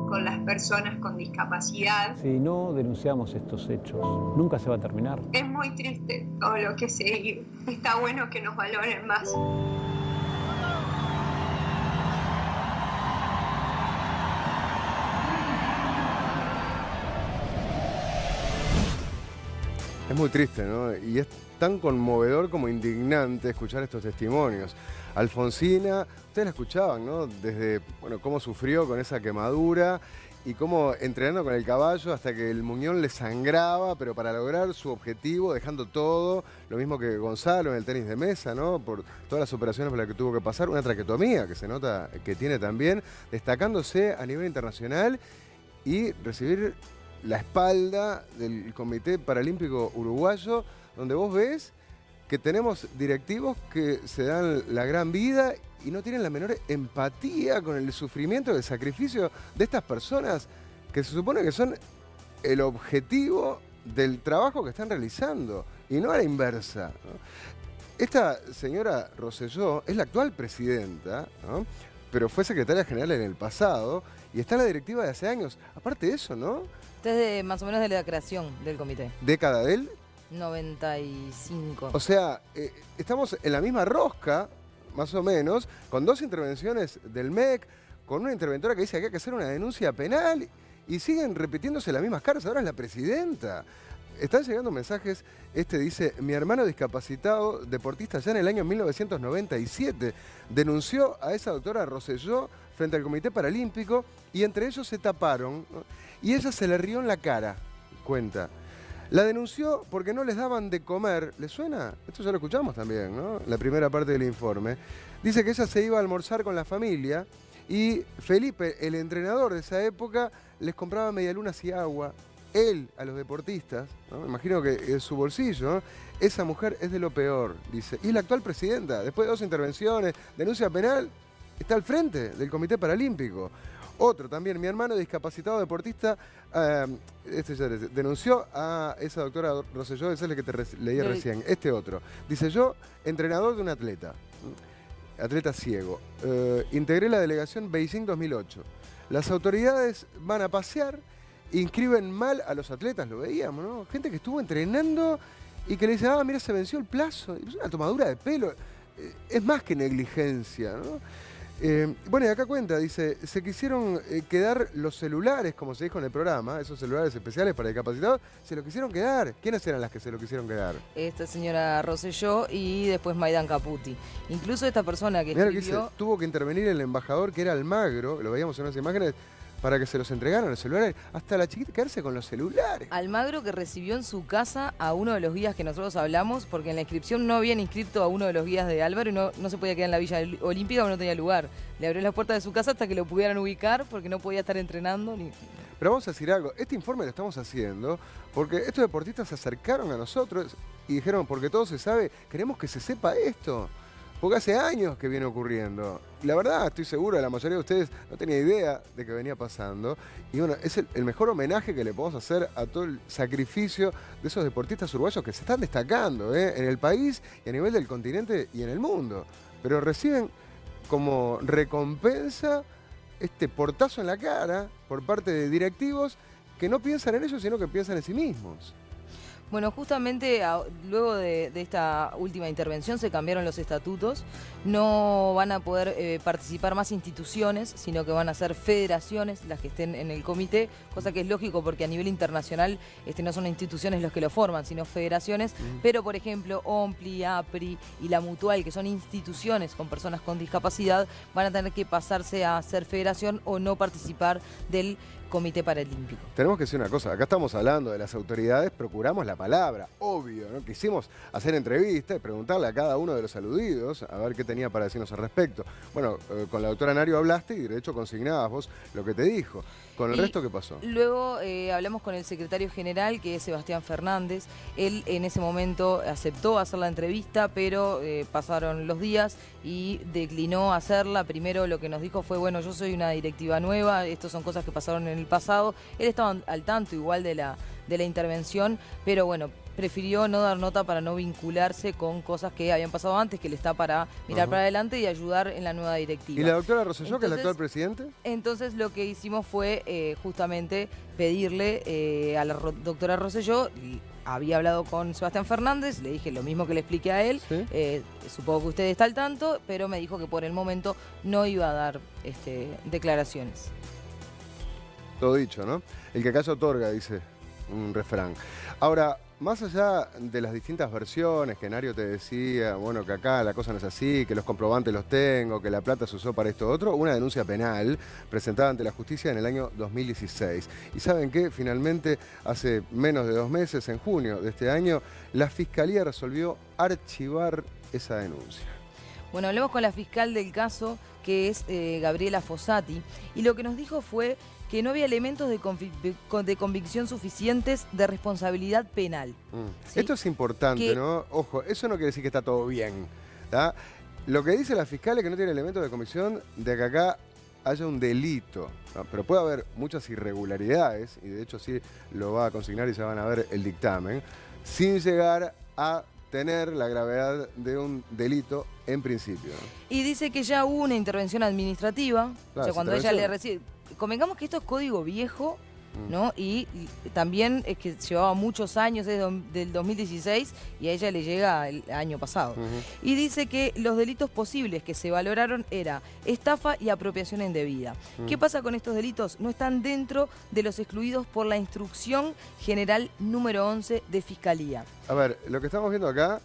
S15: con las personas con discapacidad.
S4: Si no denunciamos estos hechos, nunca se va a terminar.
S15: Es muy triste todo lo que se vive. Está bueno que nos valoren más.
S1: Es muy triste, ¿no? Y es tan conmovedor como indignante escuchar estos testimonios. Alfonsina, ustedes la escuchaban, ¿no? Desde, bueno, cómo sufrió con esa quemadura y cómo entrenando con el caballo hasta que el muñón le sangraba, pero para lograr su objetivo, dejando todo, lo mismo que Gonzalo en el tenis de mesa, ¿no? Por todas las operaciones por las que tuvo que pasar, una traqueotomía que se nota que tiene también, destacándose a nivel internacional y recibir la espalda del Comité Paralímpico Uruguayo, donde vos ves que tenemos directivos que se dan la gran vida y no tienen la menor empatía con el sufrimiento, el sacrificio de estas personas que se supone que son el objetivo del trabajo que están realizando y no a la inversa, ¿no? Esta señora Rosselló es la actual presidenta, ¿no? Pero fue secretaria general en el pasado y está en la directiva de hace años. Aparte de eso, ¿no?
S12: Desde más o menos de la creación del comité.
S1: ¿Década de él?
S12: 95.
S1: O sea, estamos en la misma rosca, más o menos, con 2 intervenciones del MEC, con una interventora que dice que hay que hacer una denuncia penal y siguen repitiéndose las mismas caras. Ahora es la presidenta. Están llegando mensajes, dice, mi hermano discapacitado, deportista ya en el año 1997, denunció a esa doctora Rosselló frente al Comité Paralímpico y entre ellos se taparon, ¿no? Y ella se le rió en la cara, cuenta. La denunció porque no les daban de comer. ¿Le suena? Esto ya lo escuchamos también, ¿no? La primera parte del informe. Dice que ella se iba a almorzar con la familia y Felipe, el entrenador de esa época, les compraba medialunas y agua. Él a los deportistas, ¿no? Me imagino que es su bolsillo, ¿no? Esa mujer es de lo peor, dice. Y la actual presidenta, después de 2 intervenciones, denuncia penal, está al frente del Comité Paralímpico. Otro también, mi hermano discapacitado deportista, denunció a esa doctora Rosselló, esa es la que te leí recién. Otro, dice yo, entrenador de un atleta ciego, integré la delegación Beijing 2008. Las autoridades van a pasear, inscriben mal a los atletas, lo veíamos, ¿no? Gente que estuvo entrenando y que le dice, mira, se venció el plazo. Es una tomadura de pelo, es más que negligencia, ¿no? Bueno, y acá cuenta, dice, se quisieron quedar los celulares, como se dijo en el programa, esos celulares especiales para discapacitados, se lo quisieron quedar. ¿Quiénes eran las que se lo quisieron quedar?
S12: Esta señora Rosselló y después Maidan Caputi. Incluso esta persona que
S1: Mirá
S12: escribió...
S1: lo que dice, tuvo que intervenir el embajador, que era Almagro, lo veíamos en unas imágenes, para que se los entregaran los celulares. Hasta la chiquita quedarse con los celulares.
S12: Almagro, que recibió en su casa a uno de los guías que nosotros hablamos, porque en la inscripción no habían inscrito a uno de los guías de Álvaro y no se podía quedar en la Villa Olímpica porque no tenía lugar. Le abrió la puerta de su casa hasta que lo pudieran ubicar porque no podía estar entrenando.
S1: Pero vamos a decir algo, este informe lo estamos haciendo porque estos deportistas se acercaron a nosotros y dijeron, porque todo se sabe, queremos que se sepa esto. Porque hace años que viene ocurriendo. Y la verdad, estoy seguro, la mayoría de ustedes no tenía idea de que venía pasando. Y bueno, es el mejor homenaje que le podemos hacer a todo el sacrificio de esos deportistas uruguayos que se están destacando en el país y a nivel del continente y en el mundo. Pero reciben como recompensa este portazo en la cara por parte de directivos que no piensan en ellos, sino que piensan en sí mismos.
S12: Bueno, justamente luego de esta última intervención se cambiaron los estatutos. No van a poder participar más instituciones, sino que van a ser federaciones las que estén en el comité, cosa que es lógico porque a nivel internacional no son instituciones los que lo forman, sino federaciones. Pero, por ejemplo, OMPLI, APRI y la Mutual, que son instituciones con personas con discapacidad, van a tener que pasarse a ser federación o no participar del Comité Paralímpico.
S1: Tenemos que decir una cosa, acá estamos hablando de las autoridades, procuramos la palabra, obvio, ¿no? Quisimos hacer entrevistas y preguntarle a cada uno de los aludidos a ver qué tenía para decirnos al respecto. Bueno, con la doctora Nario hablaste y de hecho consignabas vos lo que te dijo. ¿Con el resto qué pasó?
S12: Luego hablamos con el secretario general, que es Sebastián Fernández. Él en ese momento aceptó hacer la entrevista, pero pasaron los días y declinó hacerla. Primero lo que nos dijo fue, bueno, yo soy una directiva nueva, estas son cosas que pasaron en el pasado. Él estaba al tanto igual de la intervención, pero bueno, prefirió no dar nota para no vincularse con cosas que habían pasado antes, que él está para mirar para adelante y ayudar en la nueva directiva.
S1: ¿Y la doctora Rosselló, que es la actual presidente?
S12: Entonces lo que hicimos fue justamente pedirle a la doctora Rosselló, y había hablado con Sebastián Fernández, le dije lo mismo que le expliqué a él, ¿sí? Supongo que usted está al tanto, pero me dijo que por el momento no iba a dar declaraciones.
S1: Todo dicho, ¿no? El que calla otorga, dice un refrán. Ahora, más allá de las distintas versiones que Nario te decía, bueno, que acá la cosa no es así, que los comprobantes los tengo, que la plata se usó para esto otro, una denuncia penal presentada ante la justicia en el año 2016. ¿Y saben qué? Finalmente, hace menos de 2 meses, en junio de este año, la Fiscalía resolvió archivar esa denuncia.
S12: Bueno, hablamos con la fiscal del caso, que es Gabriela Fossati, y lo que nos dijo fue que no había elementos de convicción suficientes de responsabilidad penal.
S1: ¿Sí? Esto es importante, ¿no? Ojo, eso no quiere decir que está todo bien, ¿tá? Lo que dice la fiscal es que no tiene elementos de convicción de que acá haya un delito, ¿no? Pero puede haber muchas irregularidades, y de hecho sí lo va a consignar y se van a ver el dictamen, sin llegar a tener la gravedad de un delito en principio, ¿no?
S12: Y dice que ya hubo una intervención administrativa, o sea, cuando ella le recibe... Convengamos que esto es código viejo, ¿no? Y también es que llevaba muchos años, es del 2016, y a ella le llega el año pasado. Y dice que los delitos posibles que se valoraron era estafa y apropiación indebida. ¿Qué pasa con estos delitos? No están dentro de los excluidos por la Instrucción General número 11 de Fiscalía.
S1: A ver, lo que estamos viendo acá...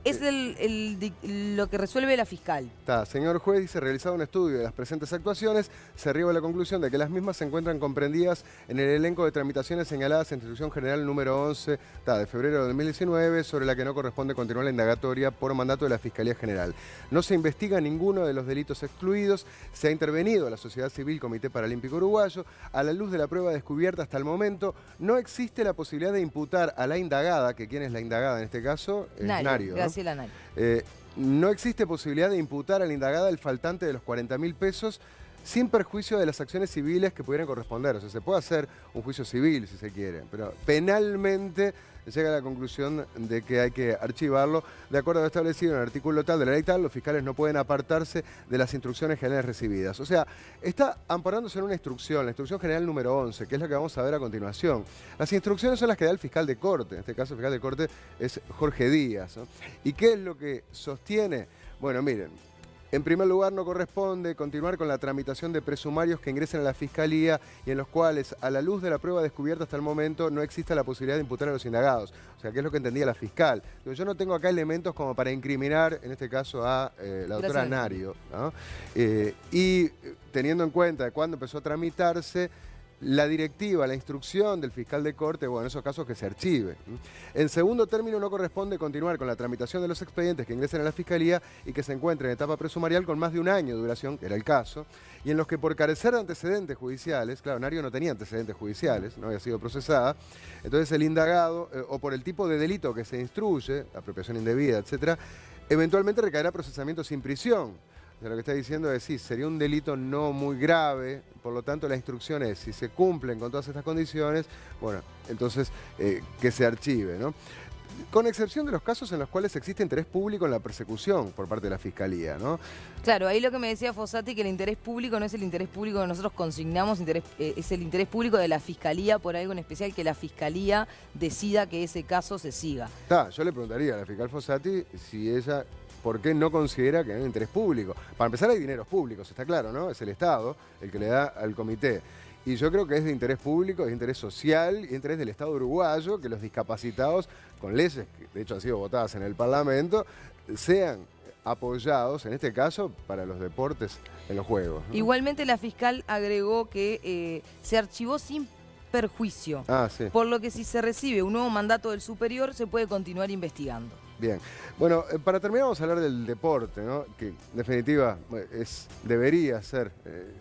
S12: Es lo que resuelve la fiscal.
S1: Señor juez, dice, realizado un estudio de las presentes actuaciones, se arriba a la conclusión de que las mismas se encuentran comprendidas en el elenco de tramitaciones señaladas en Instrucción General número 11 de febrero de 2019, sobre la que no corresponde continuar la indagatoria por mandato de la Fiscalía General. No se investiga ninguno de los delitos excluidos, se ha intervenido a la sociedad civil Comité Paralímpico Uruguayo. A la luz de la prueba descubierta hasta el momento, no existe la posibilidad de imputar a la indagada, que quién es la indagada en este caso, es Nario, ¿no? No existe posibilidad de imputar a la indagada el faltante de los 40.000 pesos sin perjuicio de las acciones civiles que pudieran corresponder. O sea, se puede hacer un juicio civil si se quiere, pero penalmente llega a la conclusión de que hay que archivarlo. De acuerdo a lo establecido en el artículo tal de la ley tal, los fiscales no pueden apartarse de las instrucciones generales recibidas. O sea, está amparándose en una instrucción, la Instrucción General número 11, que es la que vamos a ver a continuación. Las instrucciones son las que da el fiscal de corte, en este caso el fiscal de corte es Jorge Díaz, ¿no? ¿Y qué es lo que sostiene? Bueno, miren, En primer lugar, no corresponde continuar con la tramitación de presumarios que ingresen a la Fiscalía y en los cuales, a la luz de la prueba descubierta hasta el momento, no exista la posibilidad de imputar a los indagados. O sea, que es lo que entendía la fiscal. Yo no tengo acá elementos como para incriminar, en este caso, a la doctora Nario, ¿no? Y teniendo en cuenta cuándo empezó a tramitarse, la directiva, la instrucción del fiscal de corte, bueno, en esos casos que se archive. En segundo término, no corresponde continuar con la tramitación de los expedientes que ingresen a la Fiscalía y que se encuentren en etapa presumarial con más de un año de duración, que era el caso, y en los que por carecer de antecedentes judiciales, claro, Nario no tenía antecedentes judiciales, no había sido procesada, entonces el indagado, o por el tipo de delito que se instruye, apropiación indebida, etcétera, eventualmente recaerá procesamiento sin prisión. O sea, lo que está diciendo es, sí, sería un delito no muy grave, por lo tanto la instrucción es, si se cumplen con todas estas condiciones, bueno, entonces que se archive, ¿no? Con excepción de los casos en los cuales existe interés público en la persecución por parte de la Fiscalía, ¿no?
S12: Claro, ahí lo que me decía Fossati, que el interés público no es el interés público que nosotros consignamos, es el interés público de la Fiscalía por algo en especial, que la Fiscalía decida que ese caso se siga.
S1: Yo le preguntaría a la fiscal Fossati si ella... ¿Por qué no considera que hay un interés público? Para empezar, hay dineros públicos, está claro, ¿no? Es el Estado el que le da al comité. Y yo creo que es de interés público, es de interés social y de interés del Estado uruguayo que los discapacitados, con leyes que de hecho han sido votadas en el Parlamento, sean apoyados, en este caso, para los deportes en los Juegos, ¿no?
S12: Igualmente la fiscal agregó que se archivó sin perjuicio,
S1: sí.
S12: Por lo que si se recibe un nuevo mandato del superior se puede continuar investigando.
S1: Bien, bueno, para terminar vamos a hablar del deporte, ¿no? Que en definitiva debería ser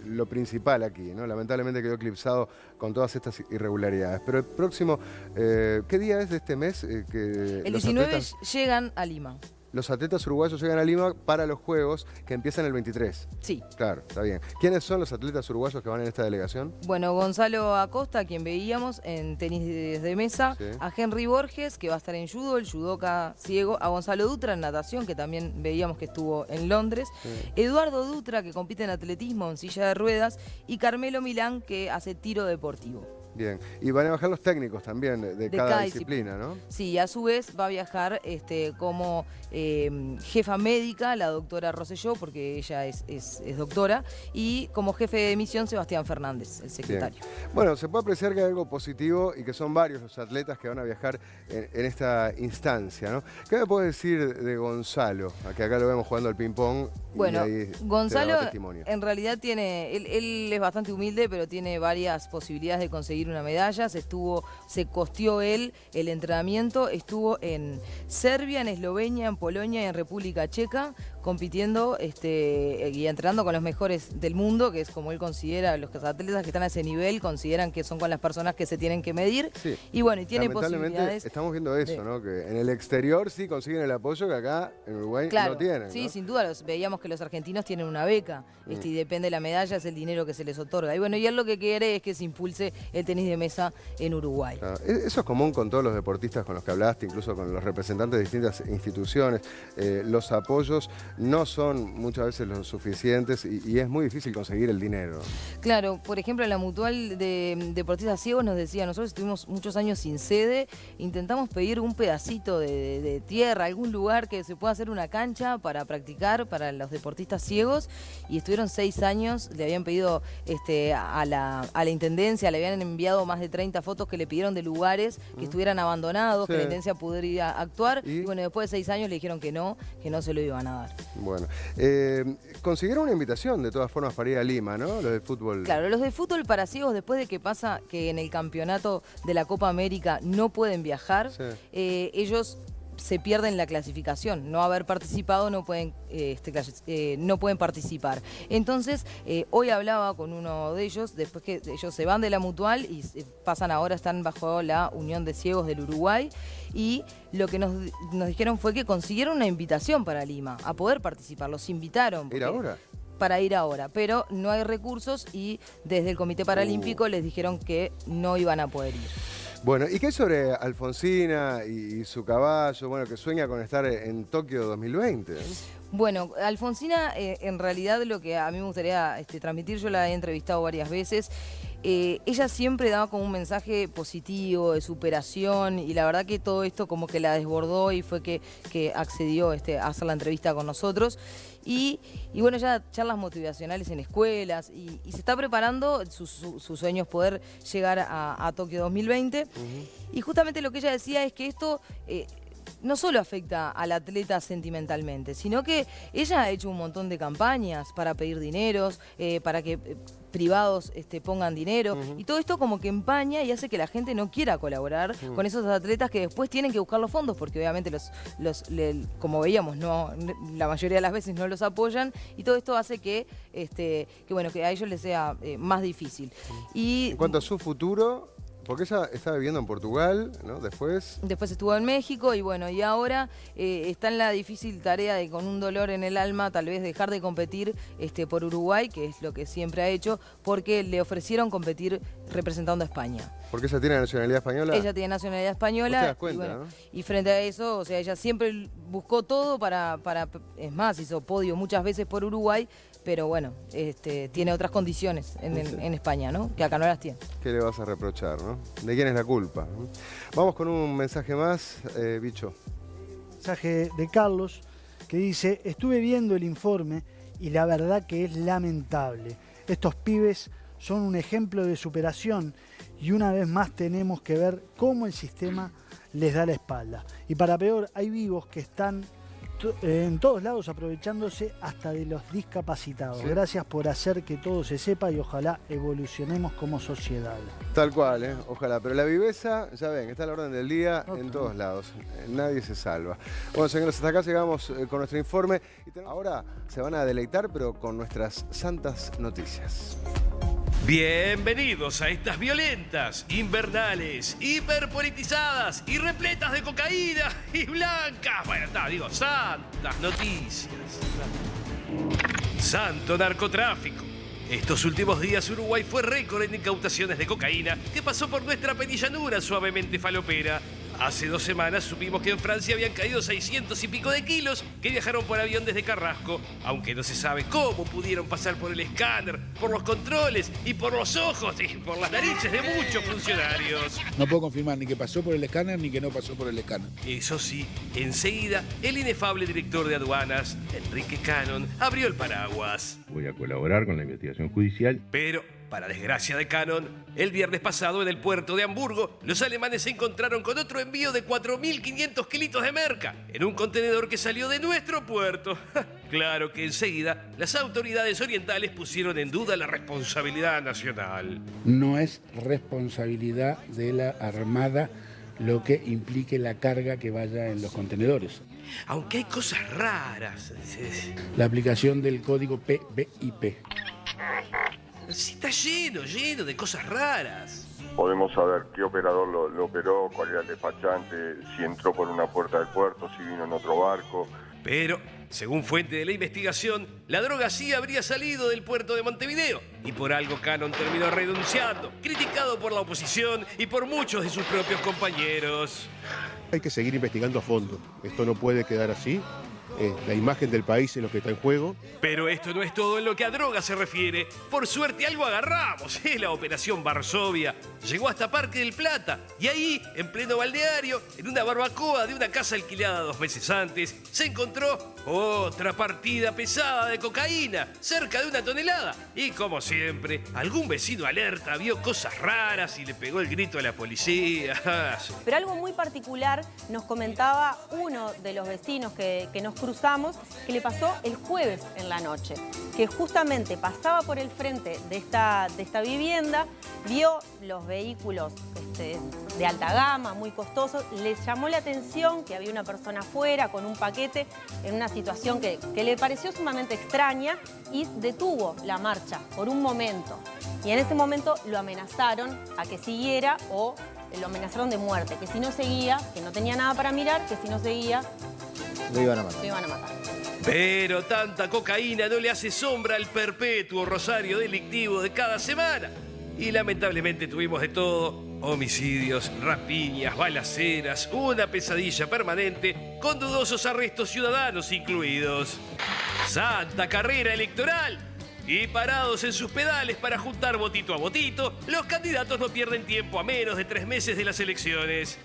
S1: lo principal aquí, ¿no? Lamentablemente quedó eclipsado con todas estas irregularidades. Pero el próximo, ¿qué día es de este mes? Que
S12: el 19 llegan a Lima.
S1: Los atletas uruguayos llegan a Lima para los Juegos que empiezan el 23.
S12: Sí.
S1: Claro, está bien. ¿Quiénes son los atletas uruguayos que van en esta delegación?
S12: Bueno, Gonzalo Acosta, a quien veíamos en tenis de mesa, sí. A Henry Borges, que va a estar en judo, el judoka ciego, a Gonzalo Dutra en natación, que también veíamos que estuvo en Londres, sí. Eduardo Dutra, que compite en atletismo en silla de ruedas, y Carmelo Milán, que hace tiro deportivo.
S1: Bien, y van a bajar los técnicos también de cada disciplina, ¿no?
S12: Sí, a su vez va a viajar como jefa médica la doctora Rosselló, porque ella es doctora, y como jefe de misión Sebastián Fernández, el secretario.
S1: Bien. Bueno, se puede apreciar que hay algo positivo y que son varios los atletas que van a viajar en esta instancia, ¿no? ¿Qué me puedes decir de Gonzalo? Que acá lo vemos jugando al ping-pong.
S12: Bueno, Gonzalo en realidad tiene, él es bastante humilde, pero tiene varias posibilidades de conseguir una medalla. Se costeó él el entrenamiento, estuvo en Serbia, en Eslovenia, en Polonia y en República Checa, compitiendo y entrenando con los mejores del mundo, que es como él considera, los atletas que están a ese nivel consideran que son con las personas que se tienen que medir.
S1: Sí.
S12: Y bueno, y tiene posibilidades.
S1: Estamos viendo eso, ¿no? Que en el exterior sí consiguen el apoyo que acá en Uruguay no tienen.
S12: Sí,
S1: ¿no?
S12: Sin duda, veíamos que los argentinos tienen una beca, y depende de la medalla, es el dinero que se les otorga. Y bueno, y él lo que quiere es que se impulse el tenis de mesa en Uruguay.
S1: Claro. Eso es común con todos los deportistas con los que hablaste, incluso con los representantes de distintas instituciones. Los apoyos no son muchas veces los suficientes y es muy difícil conseguir el dinero.
S12: Claro, por ejemplo, la Mutual de Deportistas Ciegos nos decía, nosotros estuvimos muchos años sin sede, intentamos pedir un pedacito de tierra, algún lugar que se pueda hacer una cancha para practicar para los deportistas ciegos, y estuvieron 6 años, le habían pedido a la Intendencia, le habían enviado más de 30 fotos que le pidieron de lugares que estuvieran abandonados, que la Intendencia pudiera actuar, y bueno, después de 6 años le dijeron que no se lo iban a dar.
S1: Bueno, consiguieron una invitación de todas formas para ir a Lima, ¿no? Los de fútbol.
S12: Claro, los de fútbol para ciegos, después de que pasa que en el campeonato de la Copa América no pueden viajar, ellos se pierden la clasificación. No haber participado no pueden participar. Entonces, hoy hablaba con uno de ellos, después que ellos se van de la Mutual y están bajo la Unión de Ciegos del Uruguay, y lo que nos dijeron fue que consiguieron una invitación para Lima, a poder participar. Los invitaron.
S1: ¿Ir ahora?
S12: Para ir ahora, pero no hay recursos y desde el Comité Paralímpico les dijeron que no iban a poder ir.
S1: Bueno, ¿y qué hay sobre Alfonsina y su caballo, bueno, que sueña con estar en Tokio 2020?
S12: Bueno, Alfonsina, en realidad lo que a mí me gustaría transmitir, yo la he entrevistado varias veces, ella siempre daba como un mensaje positivo, de superación, y la verdad que todo esto como que la desbordó y fue que accedió a hacer la entrevista con nosotros. Y bueno, ya charlas motivacionales en escuelas y se está preparando, su sueño es poder llegar a Tokio 2020. Y justamente lo que ella decía es que esto no solo afecta al atleta sentimentalmente, sino que ella ha hecho un montón de campañas para pedir dineros, para que privados pongan dinero, y todo esto como que empaña y hace que la gente no quiera colaborar con esos atletas que después tienen que buscar los fondos, porque obviamente como veíamos, la mayoría de las veces no los apoyan, y todo esto hace que a ellos les sea más difícil. Y
S1: en cuanto a su futuro, porque ella estaba viviendo en Portugal, ¿no? Después
S12: estuvo en México y bueno, y ahora está en la difícil tarea de, con un dolor en el alma, tal vez dejar de competir por Uruguay, que es lo que siempre ha hecho, porque le ofrecieron competir representando a España.
S1: ¿Porque ella tiene nacionalidad española?
S12: Ella tiene nacionalidad española.
S1: ¿Te das cuenta,
S12: ¿no?
S1: ¿no?
S12: Y frente a eso, o sea, ella siempre buscó todo para es más, hizo podio muchas veces por Uruguay, pero bueno, tiene otras condiciones en España, ¿no? Que acá no las tiene.
S1: ¿Qué le vas a reprochar, no? ¿De quién es la culpa? Vamos con un mensaje más, Bicho.
S14: Mensaje de Carlos, que dice: estuve viendo el informe y la verdad que es lamentable. Estos pibes son un ejemplo de superación y una vez más tenemos que ver cómo el sistema les da la espalda. Y para peor, hay vivos que están en todos lados aprovechándose hasta de los discapacitados. Sí. Gracias por hacer que todo se sepa y ojalá evolucionemos como sociedad.
S1: Tal cual, ojalá. Pero la viveza, ya ven, está a la orden del día en todos lados. Nadie se salva. Bueno, señores, hasta acá llegamos con nuestro informe. Y ahora se van a deleitar, pero con nuestras santas noticias.
S19: Bienvenidos a estas violentas, invernales, hiperpolitizadas y repletas de cocaína y blancas, santas noticias. Santo narcotráfico. Estos últimos días Uruguay fue récord en incautaciones de cocaína que pasó por nuestra penillanura suavemente falopera. Hace 2 semanas supimos que en Francia habían caído 600 y pico de kilos que viajaron por avión desde Carrasco, aunque no se sabe cómo pudieron pasar por el escáner, por los controles y por los ojos y por las narices de muchos funcionarios.
S20: No puedo confirmar ni que pasó por el escáner ni que no pasó por el escáner.
S19: Eso sí, enseguida el inefable director de aduanas, Enrique Cannon, abrió el paraguas.
S21: Voy a colaborar con la investigación judicial.
S19: Pero, para desgracia de Cannon, el viernes pasado en el puerto de Hamburgo, los alemanes se encontraron con otro envío de 4.500 kilitos de merca en un contenedor que salió de nuestro puerto. Claro que enseguida las autoridades orientales pusieron en duda la responsabilidad nacional.
S20: No es responsabilidad de la Armada lo que implique la carga que vaya en los contenedores.
S19: Aunque hay cosas raras.
S20: La aplicación del código PBIP.
S19: Sí, está lleno de cosas raras.
S22: Podemos saber qué operador lo operó, cuál era el despachante, si entró por una puerta del puerto, si vino en otro barco.
S19: Pero, según fuente de la investigación, la droga sí habría salido del puerto de Montevideo. Y por algo Cannon terminó renunciando, criticado por la oposición y por muchos de sus propios compañeros.
S23: Hay que seguir investigando a fondo. Esto no puede quedar así. La imagen del país es lo que está en juego.
S19: Pero esto no es todo en lo que a droga se refiere. Por suerte algo agarramos. La operación Varsovia llegó hasta Parque del Plata. Y ahí, en pleno balneario, en una barbacoa de una casa alquilada 2 meses antes, se encontró otra partida pesada de cocaína, cerca de 1 tonelada. Y como siempre, algún vecino alerta vio cosas raras y le pegó el grito a la policía.
S24: Pero algo muy particular nos comentaba uno de los vecinos que nos cruzamos, que le pasó el jueves en la noche, que justamente pasaba por el frente de esta vivienda, vio los vehículos de alta gama, muy costosos, les llamó la atención que había una persona afuera con un paquete en una situación que le pareció sumamente extraña y detuvo la marcha por un momento. Y en ese momento lo amenazaron a que siguiera o lo amenazaron de muerte, que si no seguía, que no tenía nada para mirar, que si no seguía,
S5: lo iban a matar.
S24: Lo iban a matar.
S19: Pero tanta cocaína no le hace sombra al perpetuo rosario delictivo de cada semana. Y lamentablemente tuvimos de todo: homicidios, rapiñas, balaceras, una pesadilla permanente con dudosos arrestos ciudadanos incluidos. Santa carrera electoral. Y parados en sus pedales para juntar votito a votito, los candidatos no pierden tiempo a menos de 3 meses de las elecciones.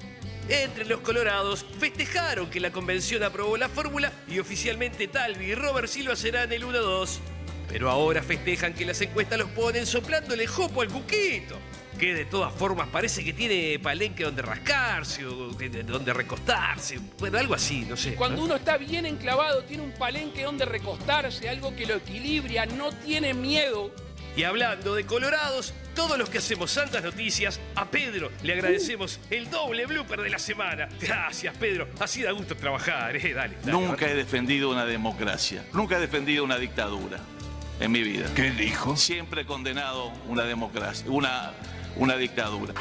S19: Entre los colorados festejaron que la convención aprobó la fórmula y oficialmente Talvi y Robert Silva serán el 1-2. Pero ahora festejan que las encuestas los ponen soplándole jopo al Cuquito, que de todas formas parece que tiene palenque donde rascarse o donde recostarse. Bueno, algo así, no sé.
S2: Cuando uno está bien enclavado, tiene un palenque donde recostarse, algo que lo equilibra, no tiene miedo.
S19: Y hablando de colorados, todos los que hacemos Santas Noticias, a Pedro le agradecemos el doble blooper de la semana. Gracias, Pedro. Así da gusto trabajar, Dale.
S10: Nunca he defendido una democracia. Nunca he defendido una dictadura en mi vida.
S11: ¿Qué dijo?
S10: Siempre he condenado una democracia, una dictadura.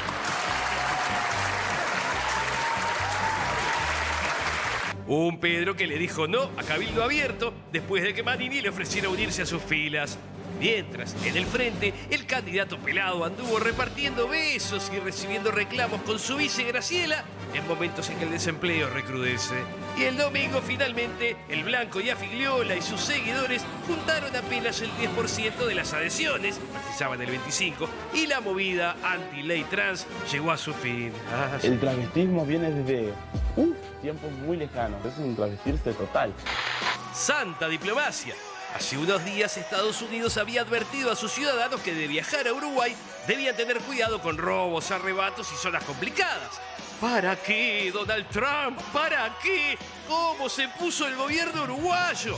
S19: Un Pedro que le dijo no a Cabildo Abierto después de que Manini le ofreciera unirse a sus filas. Mientras, en el frente, el candidato pelado anduvo repartiendo besos y recibiendo reclamos con su vice Graciela en momentos en que el desempleo recrudece. Y el domingo, finalmente, el Blanco y Afigliola y sus seguidores juntaron apenas el 10% de las adhesiones, precisaban el 25%, y la movida anti-ley trans llegó a su fin.
S16: El travestismo viene desde tiempos muy lejanos, es un travestirse total.
S19: Santa diplomacia. Hace unos días Estados Unidos había advertido a sus ciudadanos que de viajar a Uruguay debían tener cuidado con robos, arrebatos y zonas complicadas. ¿Para qué, Donald Trump? ¿Para qué? ¿Cómo se puso el gobierno uruguayo?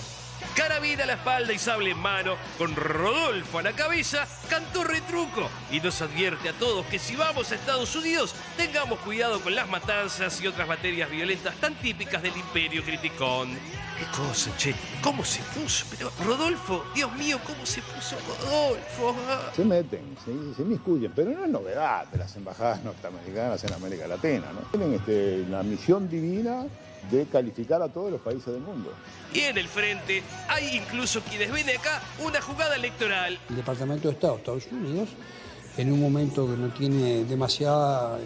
S19: Carabina a la espalda y sable en mano, con Rodolfo a la cabeza, cantó retruco y nos advierte a todos que si vamos a Estados Unidos, tengamos cuidado con las matanzas y otras materias violentas tan típicas del imperio criticón. ¿Qué cosa, che? ¿Cómo se puso? Pero Rodolfo, Dios mío, ¿cómo se puso Rodolfo?
S25: Se meten, se inmiscuyen, pero no es novedad de las embajadas norteamericanas en América Latina, ¿no? Tienen la misión divina de calificar a todos los países del mundo.
S19: Y en el frente hay incluso quienes ven acá una jugada electoral.
S26: El Departamento de Estado de Estados Unidos, en un momento que no tiene demasiada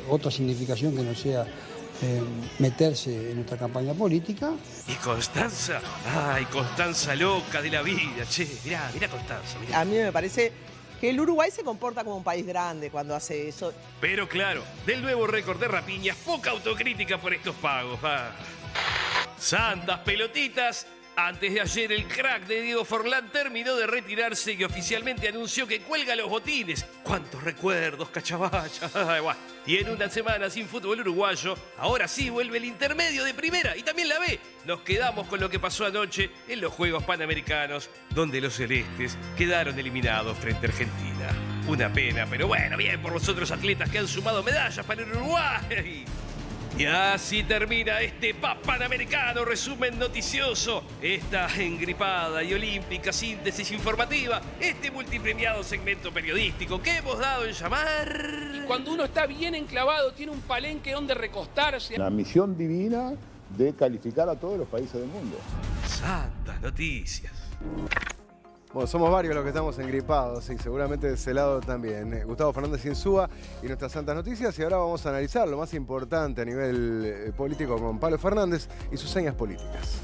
S26: otra significación que no sea meterse en nuestra campaña política.
S19: Y Constanza, ay, Constanza loca de la vida, che, mirá Constanza. Mirá.
S27: A mí me parece que el Uruguay se comporta como un país grande cuando hace eso.
S19: Pero claro, del nuevo récord de rapiñas, poca autocrítica por estos pagos. Santas pelotitas. Antes de ayer, el crack de Diego Forlán terminó de retirarse y oficialmente anunció que cuelga los botines. ¡Cuántos recuerdos, cachabacha! Y en una semana sin fútbol uruguayo, ahora sí vuelve el intermedio de primera y también la B. Nos quedamos con lo que pasó anoche en los Juegos Panamericanos, donde los celestes quedaron eliminados frente a Argentina. Una pena, pero bueno, bien por los otros atletas que han sumado medallas para el Uruguay. Y así termina este Panamericano resumen noticioso, esta engripada y olímpica síntesis informativa, este multipremiado segmento periodístico que hemos dado en llamar...
S2: Y cuando uno está bien enclavado, tiene un palenque donde recostarse.
S25: La misión divina de calificar a todos los países del mundo.
S19: Santas noticias.
S1: Bueno, somos varios los que estamos engripados y seguramente de ese lado también. Gustavo Fernández Insúa y nuestras Santas Noticias, y ahora vamos a analizar lo más importante a nivel político con Pablo Fernández y sus señas políticas.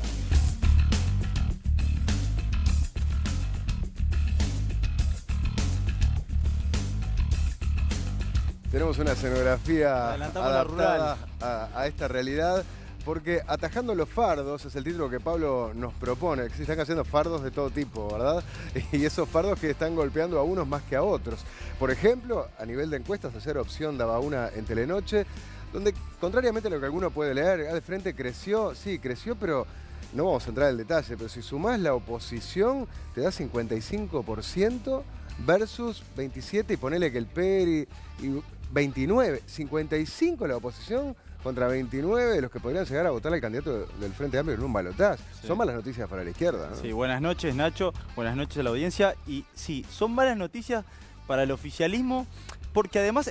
S1: Tenemos una escenografía adaptada a esta realidad. Porque Atajando los fardos es el título que Pablo nos propone. Se están haciendo fardos de todo tipo, ¿verdad? Y esos fardos que están golpeando a unos más que a otros. Por ejemplo, a nivel de encuestas, ayer Opción daba una en Telenoche, donde, contrariamente a lo que alguno puede leer, al frente creció, sí, creció, pero no vamos a entrar en el detalle, pero si sumás la oposición, te da 55% versus 27%, y ponele que el PERI, y 29, 55 la oposición, contra 29 de los que podrían llegar a votar al candidato del Frente Amplio en un balotaje. Sí. Son malas noticias para la izquierda, ¿no?
S28: Sí, buenas noches, Nacho. Buenas noches a la audiencia. Y sí, son malas noticias para el oficialismo, porque además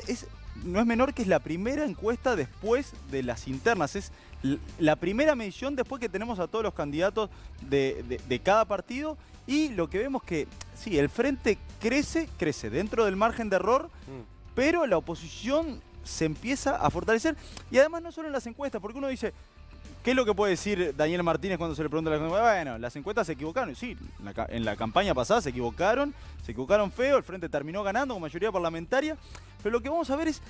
S28: no es menor que es la primera encuesta después de las internas. Es la primera medición después que tenemos a todos los candidatos de cada partido. Y lo que vemos que, sí, el Frente crece dentro del margen de error, pero la oposición se empieza a fortalecer, y además no solo en las encuestas, porque uno dice, ¿qué es lo que puede decir Daniel Martínez cuando se le pregunta a la gente? Bueno, las encuestas se equivocaron, sí, en la campaña pasada se equivocaron feo, el Frente terminó ganando con mayoría parlamentaria, pero lo que vamos a ver es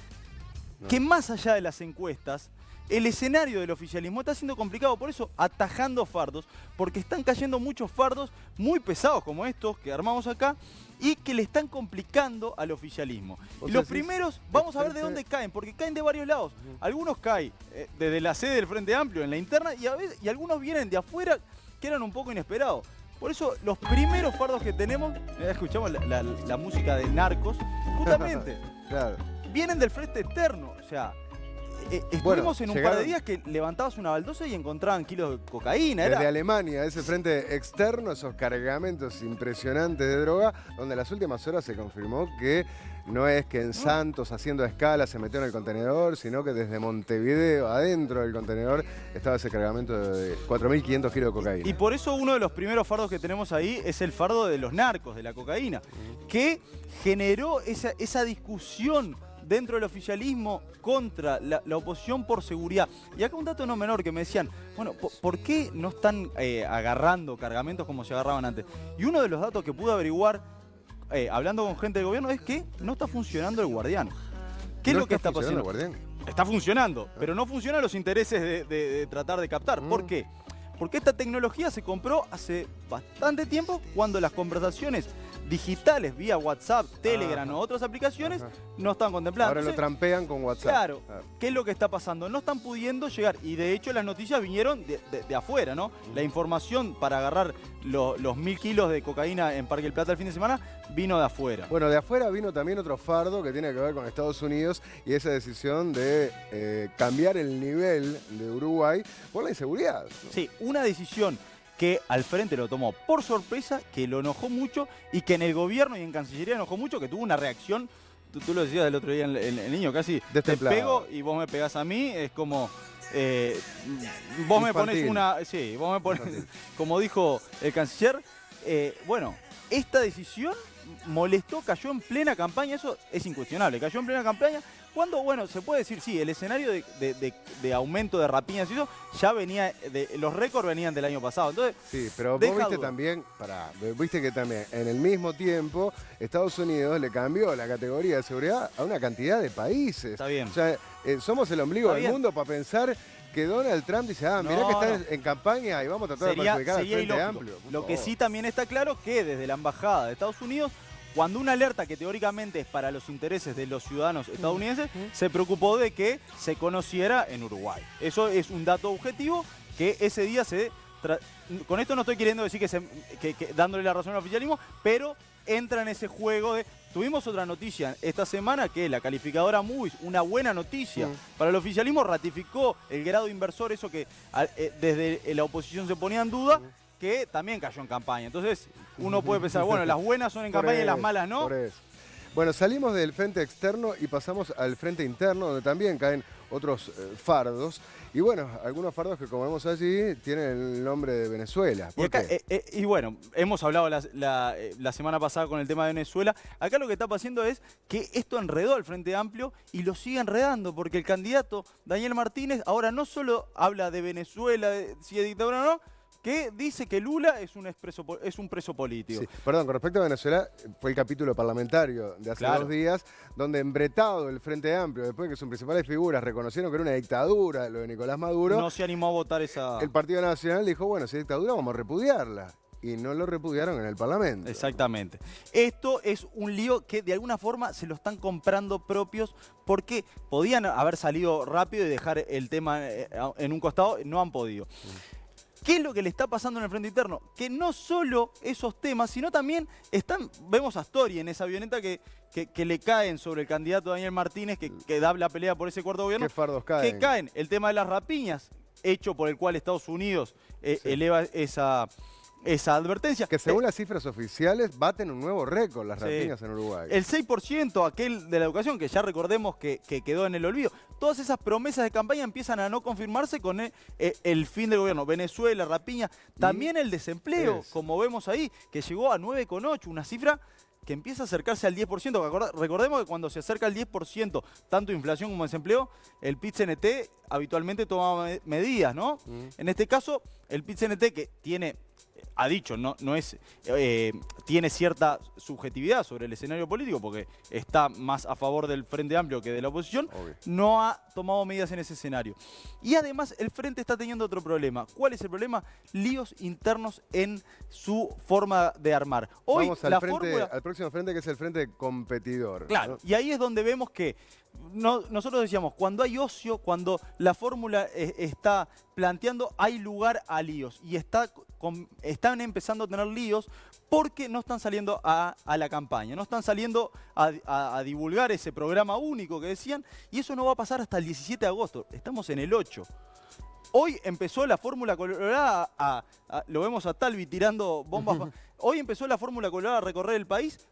S28: que más allá de las encuestas, el escenario del oficialismo está siendo complicado, por eso atajando fardos, porque están cayendo muchos fardos muy pesados como estos que armamos acá y que le están complicando al oficialismo. Y los primeros, vamos a ver de dónde caen, porque caen de varios lados. Algunos caen desde la sede del Frente Amplio en la interna y algunos vienen de afuera que eran un poco inesperados. Por eso los primeros fardos que tenemos, escuchamos la música de Narcos, justamente
S1: Claro.
S28: vienen del frente externo, o sea... estuvimos en un par de días que levantabas una baldosa y encontraban kilos de cocaína.
S1: Desde Alemania, ese frente externo, esos cargamentos impresionantes de droga, donde en las últimas horas se confirmó que no es que en Santos, haciendo a escala, se metió en el contenedor, sino que desde Montevideo, adentro del contenedor, estaba ese cargamento de 4.500 kilos de cocaína.
S28: Y por eso uno de los primeros fardos que tenemos ahí es el fardo de los narcos, de la cocaína, que generó esa discusión dentro del oficialismo contra la oposición por seguridad. Y acá un dato no menor que me decían, bueno, ¿por qué no están agarrando cargamentos como se agarraban antes? Y uno de los datos que pude averiguar, hablando con gente del gobierno, es que no está funcionando el guardián. ¿Qué es lo que está pasando?
S1: ¿El guardián?
S28: Está funcionando, pero no funcionan los intereses de tratar de captar. ¿Por qué? Porque esta tecnología se compró hace bastante tiempo cuando las conversaciones digitales vía WhatsApp, Telegram o otras aplicaciones no están contempladas.
S1: Ahora
S28: entonces,
S1: lo trampean con WhatsApp.
S28: Claro, ¿qué es lo que está pasando? No están pudiendo llegar y de hecho las noticias vinieron de afuera, ¿no? La información para agarrar los 1.000 kilos de cocaína en Parque del Plata el fin de semana vino de afuera.
S1: Bueno, de afuera vino también otro fardo que tiene que ver con Estados Unidos y esa decisión de cambiar el nivel de Uruguay por la inseguridad, ¿no?
S28: Sí, una decisión que al frente lo tomó por sorpresa, que lo enojó mucho y que en el gobierno y en Cancillería enojó mucho, que tuvo una reacción, tú lo decías el otro día, el niño casi te pego y vos me pegás a mí, es como... vos me pones una... Sí, vos me pones... Como dijo el canciller, bueno, esta decisión molestó, cayó en plena campaña, eso es incuestionable, cayó en plena campaña, cuando, bueno, se puede decir, sí, el escenario de aumento de rapiñas y eso ya venía, los récords venían del año pasado, entonces...
S1: Sí, pero vos viste también, viste que también en el mismo tiempo Estados Unidos le cambió la categoría de seguridad a una cantidad de países.
S28: Está bien.
S1: O sea, somos el ombligo del mundo para pensar que Donald Trump dice, mirá que está en campaña y vamos a tratar de perjudicar al Frente Amplio.
S28: Lo que sí también está claro es que desde la Embajada de Estados Unidos, cuando una alerta que teóricamente es para los intereses de los ciudadanos estadounidenses, se preocupó de que se conociera en Uruguay. Eso es un dato objetivo que ese día se... Con esto no estoy queriendo decir que dándole la razón al oficialismo, pero entra en ese juego de... Tuvimos otra noticia esta semana que la calificadora Moody's, una buena noticia para el oficialismo, ratificó el grado inversor, eso que desde la oposición se ponía en duda, que también cayó en campaña. Entonces uno puede pensar, bueno, las buenas son en campaña y las malas no.
S1: Bueno, salimos del frente externo y pasamos al frente interno, donde también caen otros fardos. Y bueno, algunos fardos que, como vemos allí, tienen el nombre de Venezuela.
S28: Y, acá, y bueno, hemos hablado la semana pasada con el tema de Venezuela. Acá lo que está pasando es que esto enredó al Frente Amplio y lo sigue enredando, porque el candidato Daniel Martínez ahora no solo habla de Venezuela, si es dictadura o no, que dice que Lula es un preso político.
S1: Sí. Perdón, con respecto a Venezuela, fue el capítulo parlamentario de hace 2 días, donde embretado el Frente Amplio, después de que sus principales figuras reconocieron que era una dictadura, lo de Nicolás Maduro,
S28: no se animó a votar esa...
S1: El Partido Nacional dijo, bueno, si es dictadura vamos a repudiarla. Y no lo repudiaron en el Parlamento.
S28: Exactamente. Esto es un lío que de alguna forma se lo están comprando propios porque podían haber salido rápido y dejar el tema en un costado, no han podido. ¿Qué es lo que le está pasando en el frente interno? Que no solo esos temas, sino también vemos a Astori en esa avioneta que le caen sobre el candidato Daniel Martínez, que da la pelea por ese cuarto gobierno.
S1: ¿Qué fardos caen?
S28: Que caen el tema de las rapiñas, hecho por el cual Estados Unidos eleva esa advertencia.
S1: Que según las cifras oficiales baten un nuevo récord las rapiñas en Uruguay.
S28: El 6%, aquel de la educación, que ya recordemos que quedó en el olvido. Todas esas promesas de campaña empiezan a no confirmarse con el fin del gobierno. Venezuela, rapiña, también el desempleo, como vemos ahí, que llegó a 9,8, una cifra que empieza a acercarse al 10%. Recordemos que cuando se acerca al 10%, tanto inflación como desempleo, el PIT-CNT habitualmente toma medidas, ¿no? En este caso, el PIT-CNT, que tiene ha dicho, no es, tiene cierta subjetividad sobre el escenario político porque está más a favor del Frente Amplio que de la oposición, no ha tomado medidas en ese escenario. Y además el Frente está teniendo otro problema. ¿Cuál es el problema? Líos internos en su forma de armar. Hoy
S1: vamos al próximo frente, que es el frente competidor.
S28: Claro,
S1: ¿no?
S28: y ahí es donde vemos que nosotros decíamos, cuando hay ocio, cuando la fórmula está planteando, hay lugar a líos. Y están empezando a tener líos porque no están saliendo a la campaña, no están saliendo a divulgar ese programa único que decían, y eso no va a pasar hasta el 17 de agosto. Estamos en el 8. Hoy empezó la fórmula colorada, lo vemos a Talvi tirando bombas. Hoy empezó la fórmula colorada a recorrer el país.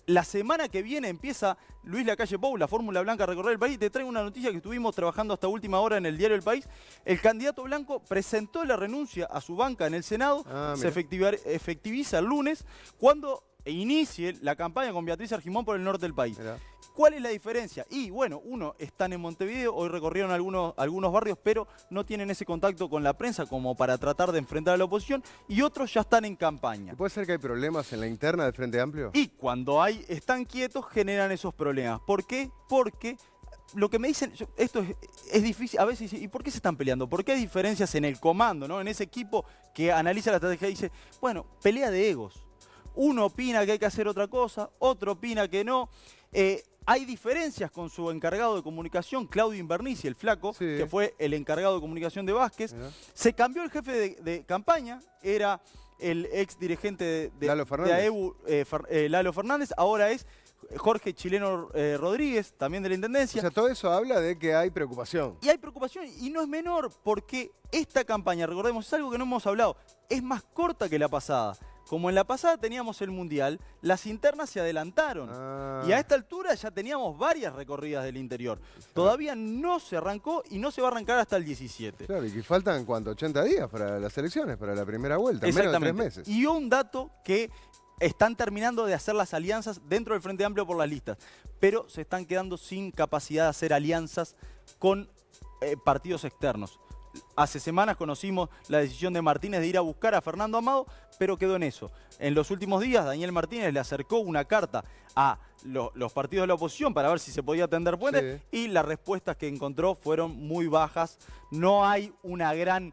S28: La semana que viene empieza Luis Lacalle Pou, la fórmula blanca a recorrer el país. Te traigo una noticia que estuvimos trabajando hasta última hora en el diario El País. El candidato blanco presentó la renuncia a su banca en el Senado. Se efectiviza el lunes cuando inicie la campaña con Beatriz Argimón por el norte del país. Mirá. ¿Cuál es la diferencia? Y bueno, están en Montevideo, hoy recorrieron algunos barrios, pero no tienen ese contacto con la prensa como para tratar de enfrentar a la oposición, y otros ya están en campaña.
S1: ¿Puede ser que hay problemas en la interna del Frente Amplio?
S28: Y cuando están quietos, generan esos problemas. ¿Por qué? Porque lo que me dicen, esto es difícil, a veces dicen, ¿y por qué se están peleando? ¿Por qué hay diferencias en el comando, ¿no? En ese equipo que analiza la estrategia y dice, bueno, pelea de egos. Uno opina que hay que hacer otra cosa, otro opina que no. Hay diferencias con su encargado de comunicación, Claudio Invernici, el flaco, que fue el encargado de comunicación de Vázquez. Se cambió el jefe de campaña, era el ex dirigente de AEBU, Lalo Fernández, ahora es Jorge Chileno Rodríguez, también de la Intendencia.
S1: O sea, todo eso habla de que hay preocupación.
S28: Y hay preocupación, y no es menor, porque esta campaña, recordemos, es algo que no hemos hablado, es más corta que la pasada. Como en la pasada teníamos el Mundial, las internas se adelantaron. Y a esta altura ya teníamos varias recorridas del interior. Todavía no se arrancó y no se va a arrancar hasta el 17.
S1: Claro, y que faltan, ¿cuánto? 80 días para las elecciones, para la primera vuelta, menos de 3 meses.
S28: Y un dato que están terminando de hacer las alianzas dentro del Frente Amplio por las listas, pero se están quedando sin capacidad de hacer alianzas con partidos externos. Hace semanas conocimos la decisión de Martínez de ir a buscar a Fernando Amado, pero quedó en eso. En los últimos días, Daniel Martínez le acercó una carta a los partidos de la oposición para ver si se podía tender puentes, y las respuestas que encontró fueron muy bajas. No hay una gran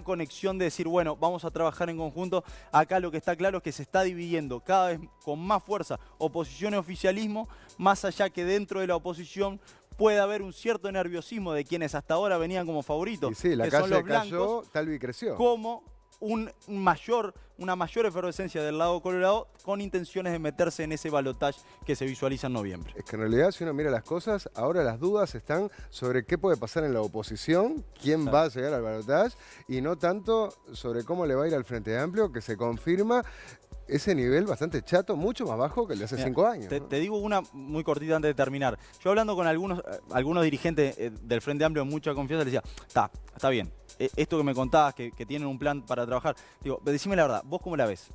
S28: conexión de decir, bueno, vamos a trabajar en conjunto. Acá lo que está claro es que se está dividiendo cada vez con más fuerza oposición y oficialismo, más allá que dentro de la oposición puede haber un cierto nerviosismo de quienes hasta ahora venían como favoritos,
S1: sí, la
S28: que son los blancos,
S1: cayó, Talvi creció.
S28: Como una mayor efervescencia del lado colorado con intenciones de meterse en ese balotaje que se visualiza en noviembre.
S1: Es que en realidad, si uno mira las cosas, ahora las dudas están sobre qué puede pasar en la oposición, quién va a llegar al balotaje, y no tanto sobre cómo le va a ir al Frente Amplio, que se confirma ese nivel bastante chato, mucho más bajo que el de hace 5 años. ¿No?
S28: Te digo una muy cortita antes de terminar. Yo hablando con algunos dirigentes del Frente Amplio en mucha confianza, les decía, está bien, esto que me contabas, que tienen un plan para trabajar, digo, decime la verdad, ¿vos cómo la ves?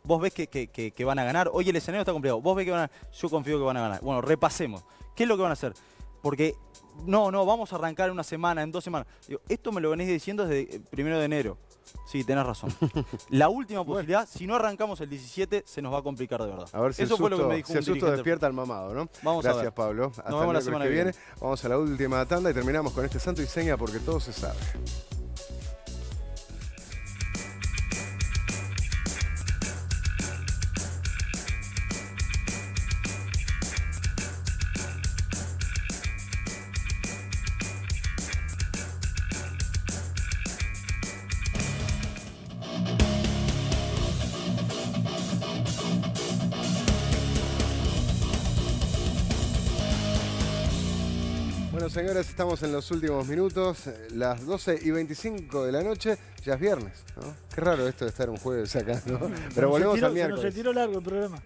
S28: ¿Vos ves que van a ganar? Hoy el escenario está complicado, ¿vos ves que van a ganar? Yo confío que van a ganar. Bueno, repasemos. ¿Qué es lo que van a hacer? Porque no, vamos a arrancar en una semana, en 2 semanas. Digo, esto me lo venís diciendo desde el 1 de enero. Sí, tenés razón. La última posibilidad, si no arrancamos el 17, se nos va a complicar de verdad.
S1: A ver si
S28: eso fue lo que me dijo un
S1: susto
S28: dirigente.
S1: Despierta al mamado, ¿no?
S28: Vamos a ver.
S1: Gracias, Pablo. Hasta
S28: nos vemos la semana que viene.
S1: Vamos a la última tanda y terminamos con este santo y seña porque todo se sabe. Bueno, señores, estamos en los últimos minutos, las 12:25 de la noche, ya es viernes, ¿no? Qué raro esto de estar un jueves acá, ¿no? Pero volvemos al miércoles.
S14: Se tiró largo el programa.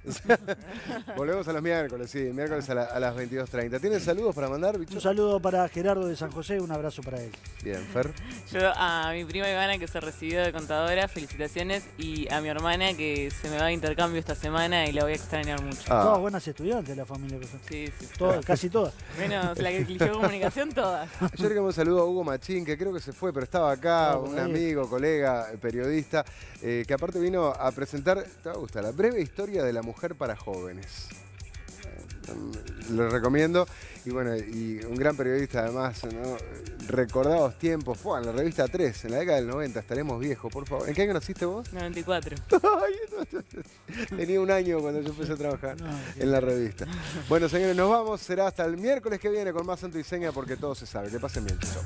S1: Volvemos a los miércoles, sí, miércoles a las 22:30. ¿Tienen saludos para mandar, bicho?
S14: Un saludo para Gerardo de San José, un abrazo para él.
S1: Bien, Fer.
S3: Yo a mi prima Ivana, que se recibió de contadora, felicitaciones, y a mi hermana, que se me va de intercambio esta semana y la voy a extrañar mucho.
S14: Todas buenas estudiantes de la familia.
S3: Sí.
S14: Todas, casi todas.
S3: Menos la que eligió comunicación, todas.
S1: Ayer que un saludo a Hugo Machín, que creo que se fue, pero estaba acá, un amigo amigo, colega, periodista, que aparte vino a presentar, te va a gustar, la breve historia de la mujer para jóvenes. Lo recomiendo. Y bueno, y un gran periodista además, ¿no? Recordados tiempos, en la revista 3, en la década del 90, estaremos viejos, por favor. ¿En qué año naciste vos?
S3: 94.
S1: Tenía un año cuando yo empecé a trabajar en la revista. Bueno, señores, nos vamos. Será hasta el miércoles que viene con más Santo y Seña, porque todo se sabe. Que pasen bien, chau.